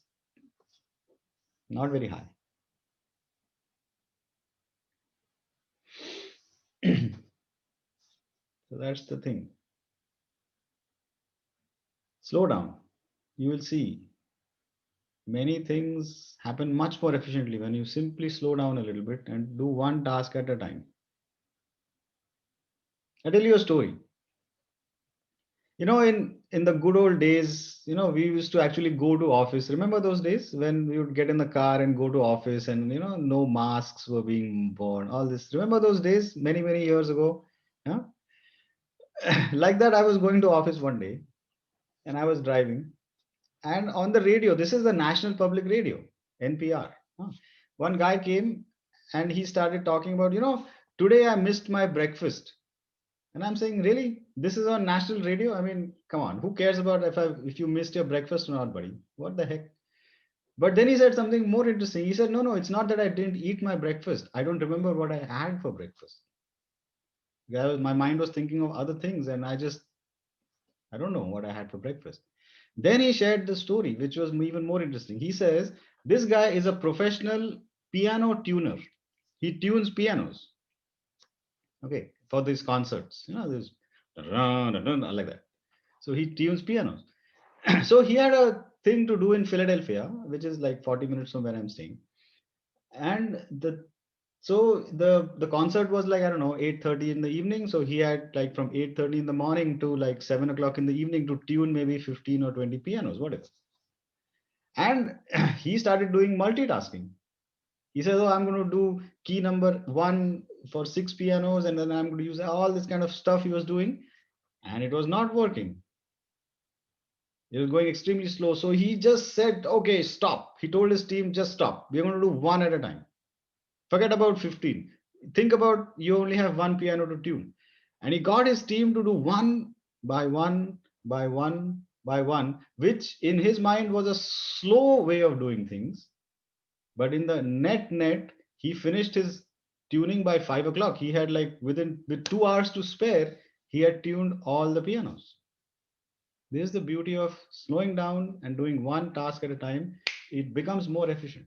not very high. So that's the thing. Slow down. You will see many things happen much more efficiently when you simply slow down a little bit and do one task at a time. I'll tell you a story. You know, in the good old days, you know, we used to actually go to office. Remember those days when we would get in the car and go to office, and you know, no masks were being worn, all this. Remember those days many years ago? Yeah. Like that, I was going to office one day and I was driving, and on the radio, this is the National Public Radio, NPR. One guy came and he started talking about, you know, today I missed my breakfast. And I'm saying, really? This is on national radio? I mean, come on, who cares about if you missed your breakfast or not, buddy? What the heck? But then he said something more interesting. He said, no, it's not that I didn't eat my breakfast. I don't remember what I had for breakfast. My mind was thinking of other things, and I don't know what I had for breakfast. Then he shared the story, which was even more interesting. He says, this guy is a professional piano tuner. He tunes pianos. Okay, for these concerts, you know, this like that. So he tunes pianos. So he had a thing to do in Philadelphia, which is like 40 minutes from where I'm staying. And the concert was like, I don't know, 8:30 in the evening. So he had like from 8:30 in the morning to like 7 o'clock in the evening to tune maybe 15 or 20 pianos, whatever. And he started doing multitasking. He says, oh, I'm going to do key number 1 for 6 pianos, and then I'm going to use all this kind of stuff he was doing. And it was not working. It was going extremely slow. So he just said, okay, stop. He told his team, just stop. We're going to do one at a time. Forget about 15. Think about you only have one piano to tune. And he got his team to do one by one by one by one, which in his mind was a slow way of doing things. But in the net, he finished his tuning by 5 o'clock. He had like with 2 hours to spare, he had tuned all the pianos. This is the beauty of slowing down and doing one task at a time. It becomes more efficient.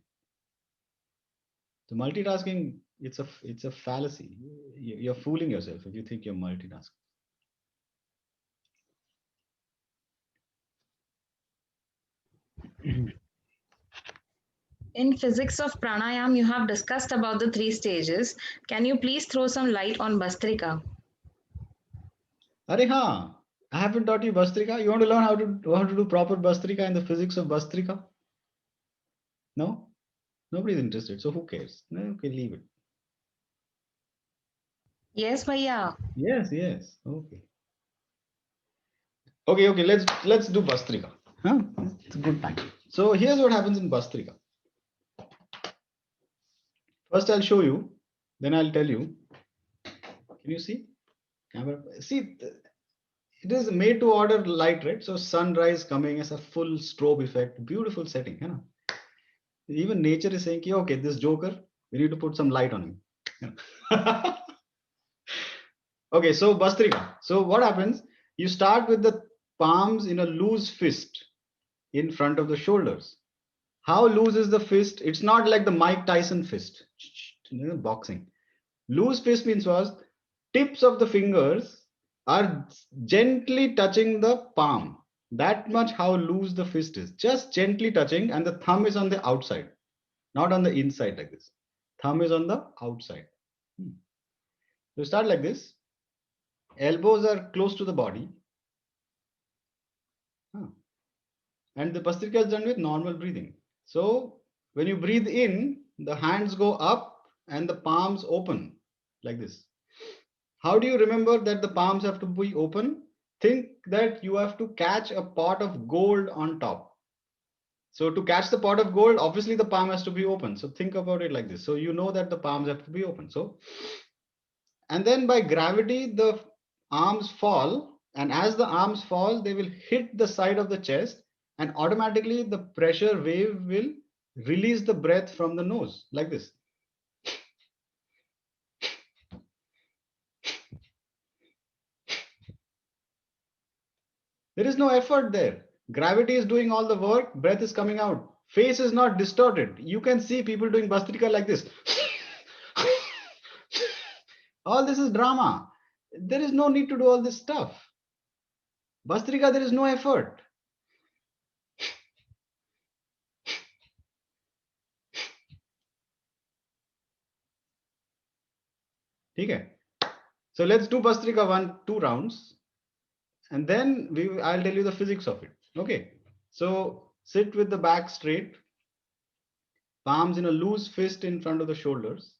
So multitasking, it's a fallacy. You're fooling yourself if you think you're multitasking. In physics of pranayam, you have discussed about the 3 stages. Can you please throw some light on Bhastrika? Areha, I haven't taught you Bhastrika. You want to learn how to do proper Bhastrika in the physics of Bhastrika? No? Nobody's interested. So who cares? No, okay, leave it. Yes, Bhaiya. Yes. Okay. Let's do Bhastrika. Huh? It's a good time. So here's what happens in Bhastrika. First, I'll show you, then I'll tell you. Can you see? Camera. See, it is made to order light, right? So sunrise coming as a full strobe effect. Beautiful setting. You know? Even nature is saying, okay, this Joker, we need to put some light on him. Okay, so Bhastrika. So what happens? You start with the palms in a loose fist in front of the shoulders. How loose is the fist? It's not like the Mike Tyson fist, boxing. Loose fist means tips of the fingers are gently touching the palm. That much how loose the fist is. Just gently touching, and the thumb is on the outside, not on the inside like this. Thumb is on the outside. So start like this. Elbows are close to the body. And the Bhastrika is done with normal breathing. So when you breathe in, the hands go up and the palms open like this. How do you remember that the palms have to be open? Think that you have to catch a pot of gold on top. So to catch the pot of gold, obviously the palm has to be open. So think about it like this. So you know that the palms have to be open. So, and then by gravity, the arms fall. And as the arms fall, they will hit the side of the chest, and automatically the pressure wave will release the breath from the nose like this. There is no effort there. Gravity is doing all the work, breath is coming out. Face is not distorted. You can see people doing Bhastrika like this. All this is drama. There is no need to do all this stuff. Bhastrika, there is no effort. Okay. So let's do Bhastrika 2 rounds. And then I'll tell you the physics of it. Okay. So sit with the back straight. Palms in a loose fist in front of the shoulders.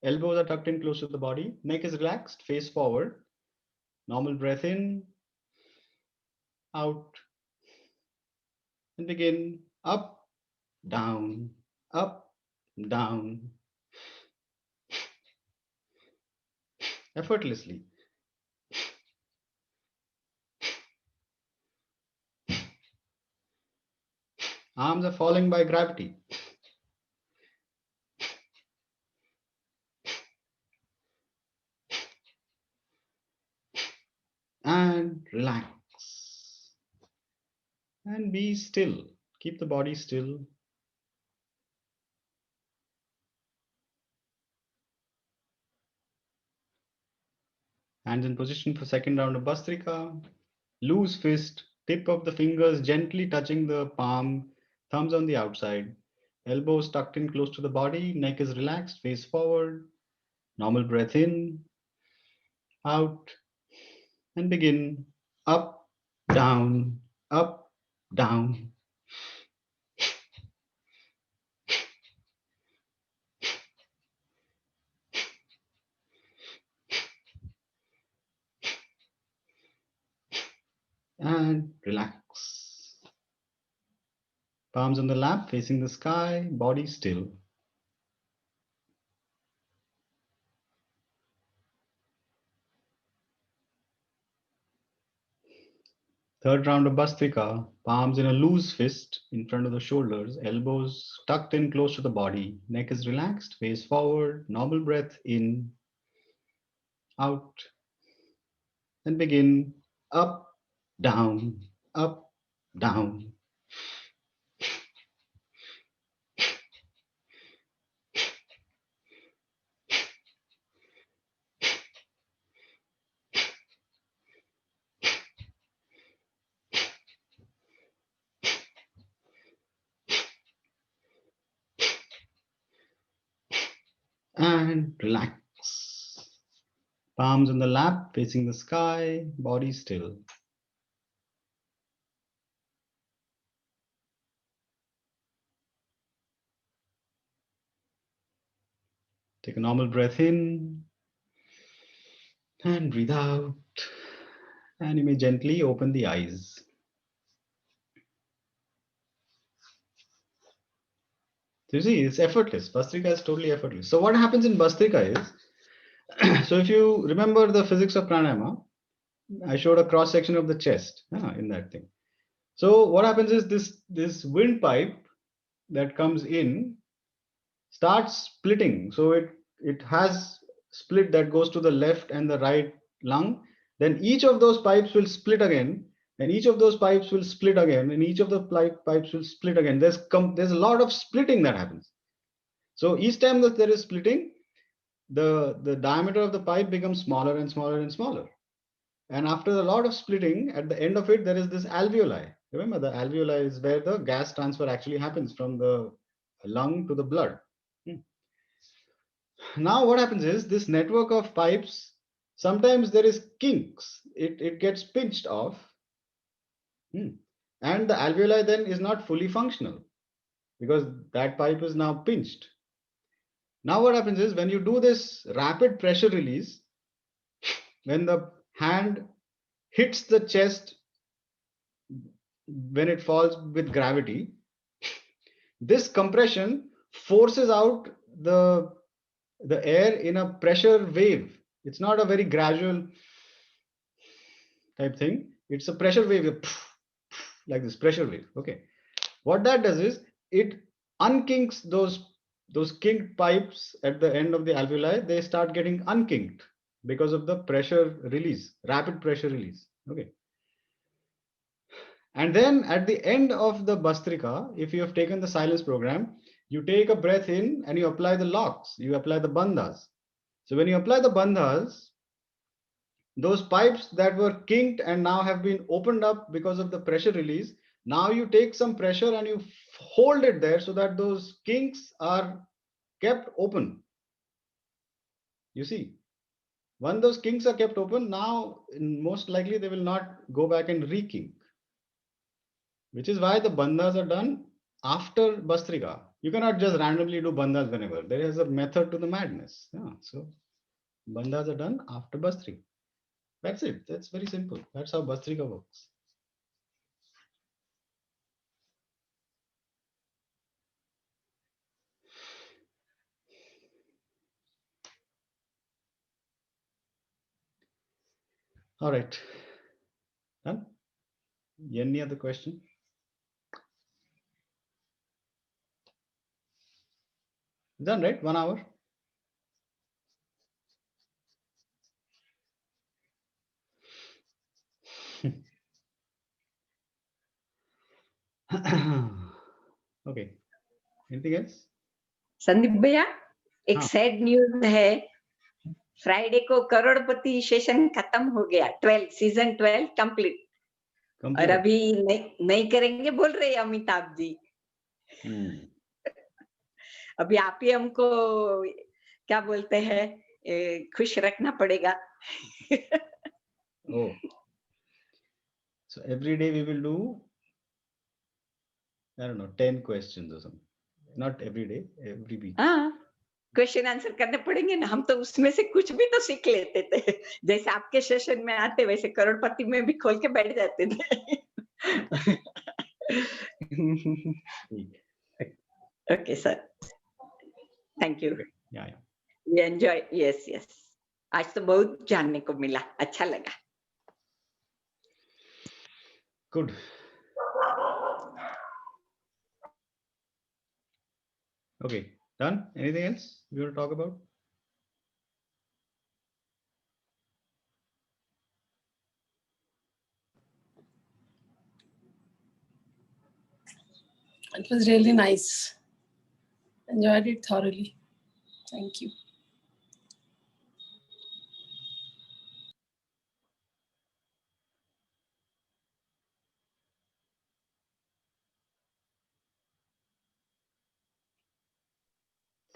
Elbows are tucked in close to the body. Neck is relaxed, face forward. Normal breath in, out, and begin. Up, down, up, down. Effortlessly. Arms are falling by gravity. And relax. And be still. Keep the body still. Hands in position for second round of Bhastrika. Loose fist, tip of the fingers gently touching the palm, thumbs on the outside. Elbows tucked in close to the body, neck is relaxed, face forward. Normal breath in, out, and begin. Up, down, up, down. And relax. Palms on the lap, facing the sky, body still. Third round of Bhastrika, palms in a loose fist in front of the shoulders, elbows tucked in close to the body, neck is relaxed, face forward, normal breath in, out, and begin. Up, down, up, down. And relax. Palms on the lap, facing the sky, body still. Take a normal breath in and breathe out. And you may gently open the eyes. So you see, it's effortless. Bhastrika is totally effortless. So what happens in Bhastrika is, so if you remember the physics of pranayama, I showed a cross section of the chest in that thing. So what happens is this windpipe that comes in starts splitting. So it has split that goes to the left and the right lung. Then each of those pipes will split again, and each of those pipes will split again, and each of the pipes will split again. There's a lot of splitting that happens. So each time that there is splitting, the diameter of the pipe becomes smaller and smaller and smaller. And after a lot of splitting, at the end of it, there is this alveoli. Remember, the alveoli is where the gas transfer actually happens from the lung to the blood. Now what happens is this network of pipes, sometimes there is kinks. It gets pinched off. and the alveoli then is not fully functional because that pipe is now pinched. Now what happens is when you do this rapid pressure release, when the hand hits the chest, when it falls with gravity, this compression forces out the air in a pressure wave. It's not a very gradual type thing. It's a pressure wave, like this pressure wave. Okay. What that does is it unkinks those kinked pipes at the end of the alveoli. They start getting unkinked because of the pressure release, rapid pressure release. Okay. And then at the end of the Bhastrika, if you have taken the silence program, you take a breath in and you apply the locks, you apply the bandhas. So when you apply the bandhas, those pipes that were kinked and now have been opened up because of the pressure release, now you take some pressure and you hold it there so that those kinks are kept open. You see, when those kinks are kept open, now most likely they will not go back and re-kink. Which is why the bandhas are done after Bhastrika. You cannot just randomly do bandhas whenever. There is a method to the madness. Yeah, so bandhas are done after Bhastrika. That's it. That's very simple. That's how Bhastrika works. All right. Done? Any other question? Done, right? 1 hour. Okay. Anything else? Sandeep भैया एक हाँ. Sad news है, Friday को करोड़पति session खत्म हो गया, 12 season 12 complete, और अभी नहीं करेंगे बोल रहे अमिताभ जी। अभी आप ही हमको क्या बोलते हैं खुश रखना पड़ेगा। Oh, so every day we will do, I don't know, 10 questions or something. Not every day, every week. हाँ, क्वेश्चन आंसर करने पड़ेंगे ना, हम तो उसमें से कुछ भी तो सीख लेते थे, जैसे आपके सेशन में आते वैसे करोड़पति में भी खोल के बैठ जाते थे। Okay sir, thank you. We enjoy, yes yes, आज तो बहुत जानने को मिला, अच्छा लगा। Good. Okay, done? Anything else you want to talk about? It was really nice. Enjoyed it thoroughly. Thank you.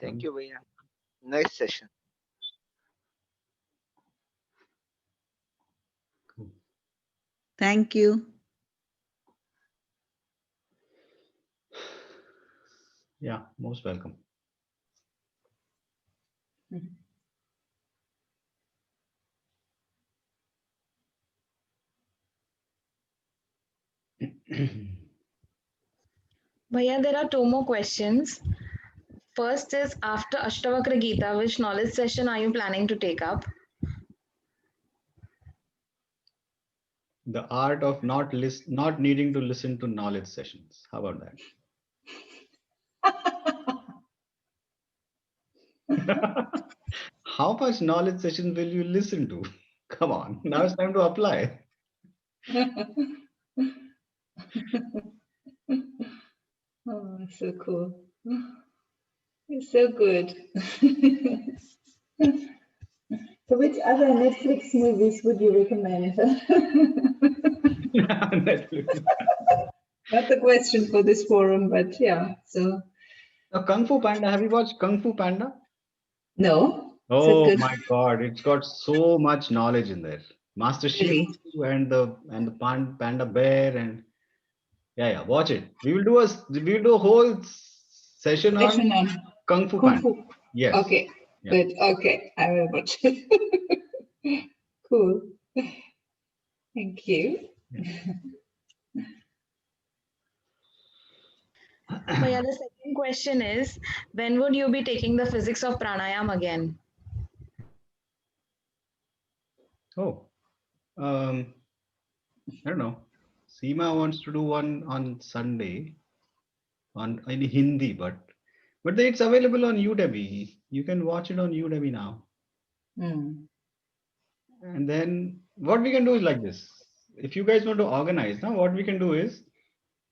Thank you, Bhaiya. Nice session. Thank you. Yeah, most welcome. Bhaiya, there are 2 more questions. First is, after Ashtavakra Gita, which knowledge session are you planning to take up? The art of not needing to listen to knowledge sessions. How about that? How much knowledge sessions will you listen to? Come on, now it's time to apply. Oh, so cool. It's so good. So which other Netflix movies would you recommend? Netflix. Not the question for this forum, but yeah, so. Kung Fu Panda, have you watched Kung Fu Panda? No. Oh my God, it's got so much knowledge in there. Master Shifu and the Panda Bear, and Yeah. Watch it. We will do a whole session Session on on Kung Fu Kung Panda. Fu. Yes. Okay, Yeah. good. Okay, I will watch it. Cool. Thank you. Bhaiya, the second question is, when would you be taking the physics of pranayam again? Oh, I don't know. Seema wants to do one on Sunday in Hindi, but then it's available on Udemy. You can watch it on Udemy now. Hmm. And then what we can do is like this. If you guys want to organize now, what we can do is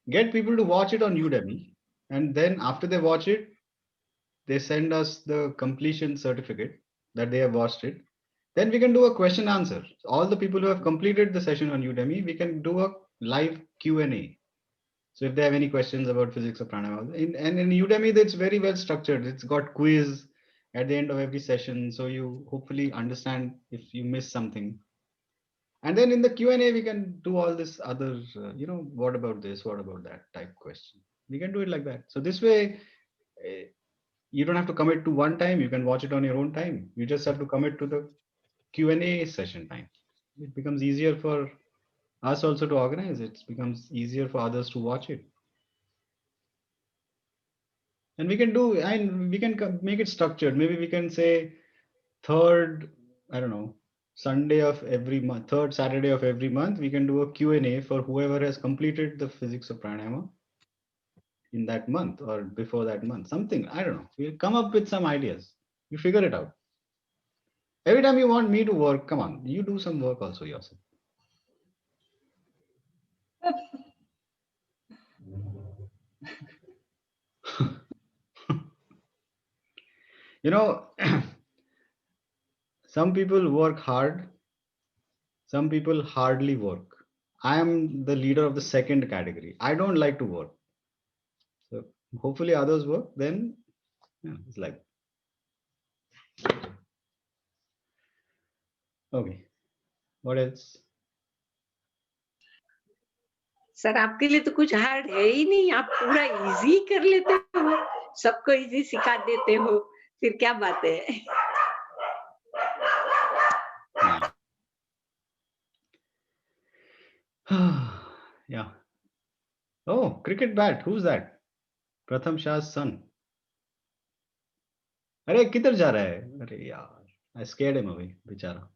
get people to watch it on Udemy. And then after they watch it, they send us the completion certificate that they have watched it. Then we can do a question answer. All the people who have completed the session on Udemy, we can do a live Q&A. So if they have any questions about physics of pranayama, and in Udemy, that's very well structured. It's got quiz at the end of every session. So you hopefully understand if you miss something. And then in the Q&A, we can do all this other, what about this, what about that type question. We can do it like that. So this way, you don't have to commit to one time. You can watch it on your own time. You just have to commit to the Q&A session time. It becomes easier for us also to organize. It becomes easier for others to watch it. And we can make it structured. Maybe we can say third, I don't know, Sunday of every month, third Saturday of every month, we can do a Q&A for whoever has completed the physics of pranayama in that month or before that month. Something, I don't know. We'll come up with some ideas. You figure it out. Every time you want me to work, come on, you do some work also yourself. Some people work hard. Some people hardly work. I am the leader of the second category. I don't like to work. So hopefully others work, then it's like. Okay. What else? Sir आपके लिए तो कुछ hard है ही नहीं, आप पूरा easy कर लेते हो, सबको इजी सिखा देते हो, फिर क्या बात है? Yeah. Oh, cricket bat. Who's that? Pratham Shah's son. अरे किधर जा रहा है? अरे यार, I scared him away, बेचारा.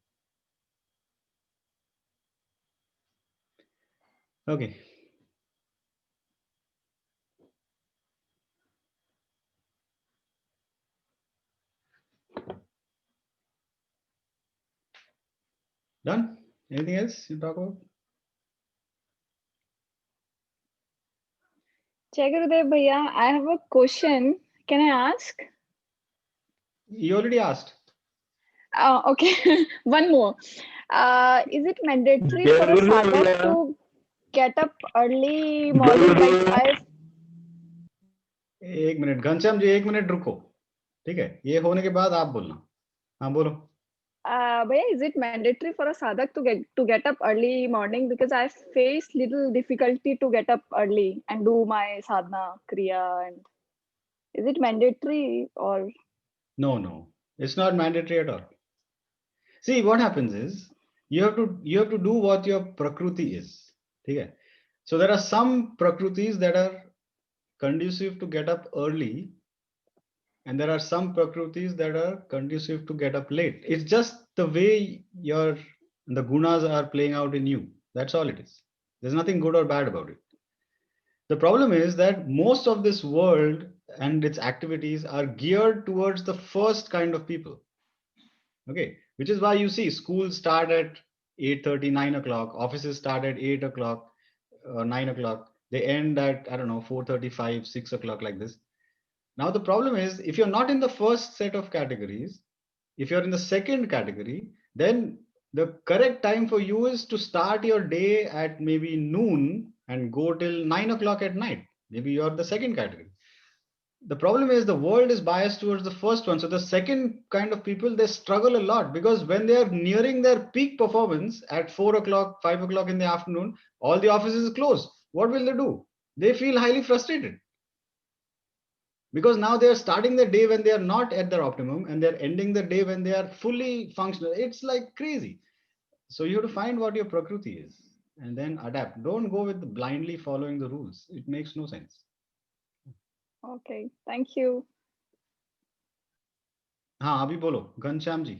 Okay. Done? Anything else you talk about? Jai Gurudev Bhaiya, I have a question. Can I ask? You already asked. Okay, one more. Is it mandatory for a sadhak to get up early morning like I? एक minute Ghanshyam ji, एक minute रुको, ठीक है? ये होने के बाद आप बोलना. हाँ बोलो. Bhaiya, is it mandatory for a sadhak to get up early morning? Because I face little difficulty to get up early and do my sadhana kriya. And is it mandatory or? No, it's not mandatory at all. See, what happens is you have to do what your prakruti is. Okay? So there are some prakrutis that are conducive to get up early, and there are some prakrutis that are conducive to get up late. It's just the way the gunas are playing out in you. That's all it is. There's nothing good or bad about it. The problem is that most of this world and its activities are geared towards the first kind of people. Okay, which is why you see schools start at 8:30, 9 o'clock, offices start at 8 o'clock, 9 o'clock. They end at, I don't know, 4:35, 6 o'clock, like this. Now, the problem is if you're not in the first set of categories, if you're in the second category, then the correct time for you is to start your day at maybe noon and go till 9 o'clock at night. Maybe you're the second category. The problem is the world is biased towards the first one. So the second kind of people, they struggle a lot because when they are nearing their peak performance at 4 o'clock, 5 o'clock in the afternoon, all the offices close. What will they do? they feel highly frustrated. Because now they are starting the day when they are not at their optimum, and they're ending the day when they are fully functional. It's like crazy. So you have to find what your Prakriti is and then adapt. Don't go with blindly following the rules. It makes no sense. Okay, thank you. हाँ, अभी बोलो Ghanshyam ji.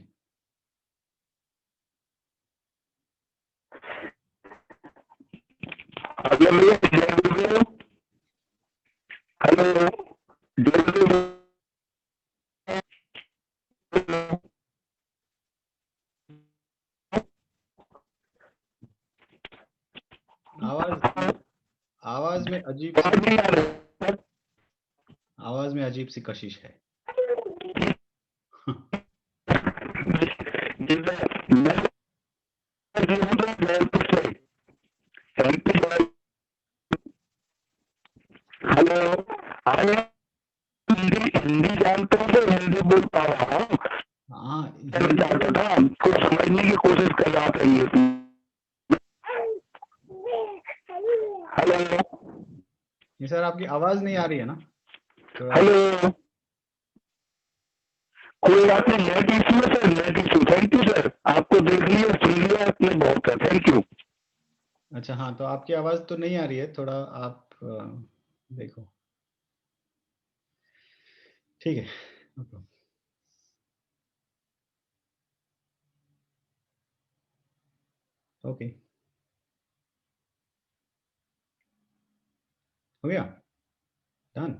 Hello, आवाज में अजीब सी कशिश है. Hello, Hindi जानते हो तो हिंदी बोल पा रहा हूँ. हाँ, कुछ समझने की कोशिश कर रहा था ये. हेलो, ये सर आपकी आवाज नहीं आ रही है ना. हेलो, कोई बात नहीं, नेट इशू है sir, net issue. Thank you sir, आपको देख लिया सुन लिया आपने, बहुत है. Thank you. अच्छा, हाँ, तो आपकी आवाज तो नहीं आ रही है, थोड़ा आप देखो. ठीक है. ओके, हो गया. डन.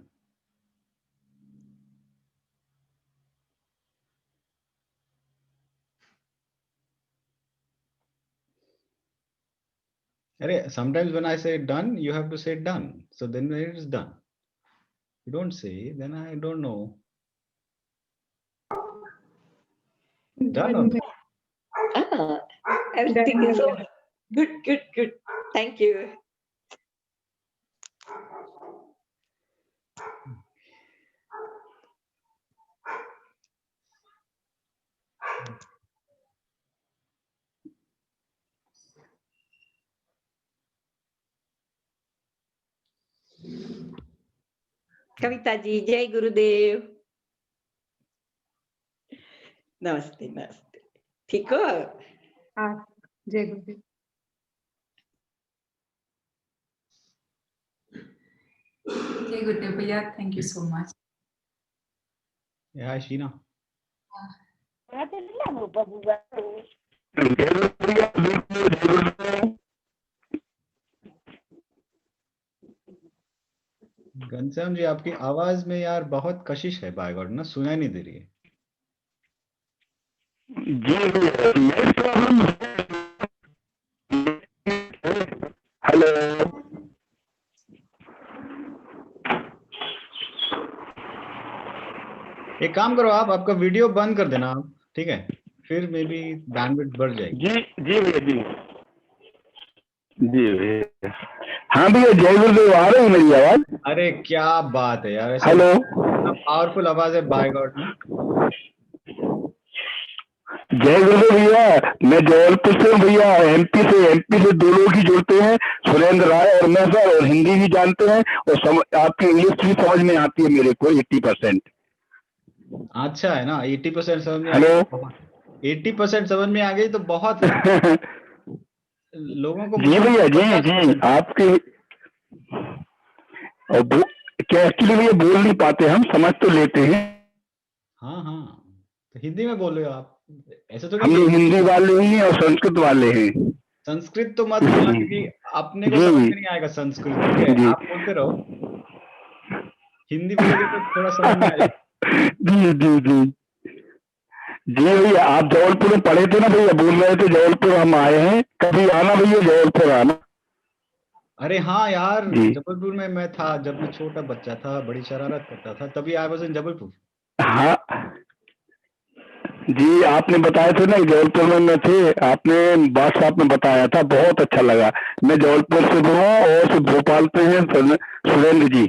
अरे, sometimes when I say done, you have to say done. So then it is done. You don't say, then I don't know. Done or not? Everything is over. Good. Thank you. Kavita ji, जय गुरुदेव. नमस्ते. ठीक हो? हाँ, जय गुरुदेव. जय गुरुदेव भैया, thank you so much. Yeah, Sheena. Ghanshyam ji, आपकी आवाज में यार बहुत कशिश है. बाय गॉड ना, सुनाई नहीं दे रही है. हेलो, एक काम करो, आप आपका वीडियो बंद कर देना आप. ठीक है, फिर मे बी बैंडविड्थ बढ़ जाएगी. जी भैया. हाँ भैया, जय गुरुदेव. आ रही है मेरी आवाज? अरे क्या बात है यार. हेलो, पावरफुल आवाज है. बाय गॉड ना. जय गुरुदेव भैया. मैं जबलपुर से भैया, एमपी से 2 लोग ही जुड़ते हैं, सुरेंद्र राय और मैं सर, और हिंदी भी जानते हैं और आपकी इंग्लिश भी समझ में आती है मेरे को 80%. अच्छा है ना, 80% समझ में. हेलो, 80% समझ में आ गई तो बहुत है. लोगों को जी भैया, जी आपके क्या एक्चुअली भैया बोल नहीं पाते, हम समझ तो लेते हैं. हाँ, तो हिंदी में बोलो आप. ऐसे तो हम लोग हिंदी वाले ही हैं और संस्कृत वाले हैं. संस्कृत तो मत बोलना, क्योंकि अपने को समझ में नहीं आएगा संस्कृत. ठीक है, आप बोलते रहो. हिंदी बोलोगे तो थोड़ा समझ में आएगा. जी भैया, आप जबलपुर में पढ़े थे ना भैया, बोल रहे थे जबलपुर हम आए हैं, कभी आना भैया, जबलपुर आना. अरे हाँ यार, जबलपुर में मैं था जब मैं छोटा बच्चा था, बड़ी शरारत करता था, तभी आई वाज इन जबलपुर. हाँ जी, आपने बताया था ना जबलपुर में थे, आपने बात साहब में बताया था, बहुत अच्छा लगा. मैं जबलपुर से हूँ और भोपाल पे हैं सुरेंद्र जी.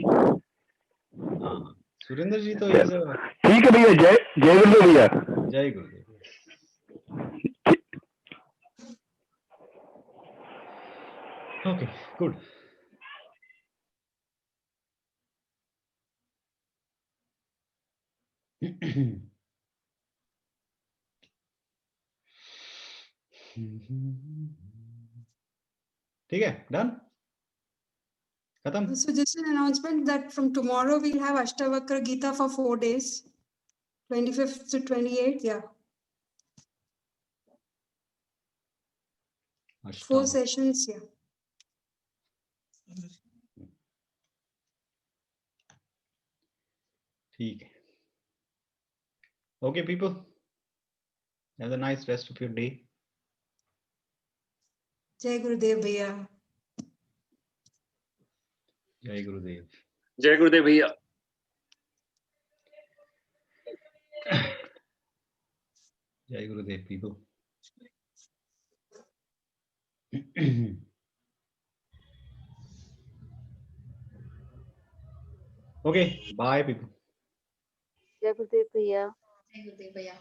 सुरेंद्र जी तो ठीक है भैया. जय गुरुदेव भैया. जय गुरुदेव. Okay, good. ठीक है, डन, खत्म. So just an announcement that from tomorrow we'll have Ashtavakra Gita for 4 days, 25th to 28th. Yeah, 4 sessions. Yeah. ठीक है. Okay, people. Have a nice rest of your day. Jai Gurudev Bhaiya. Jai Gurudev. जय गुरुदेव भैया. Jai Gurudev, people. Okay, bye, people. Jai Gurudev Bhaiya. Jai Gurudev Bhaiya.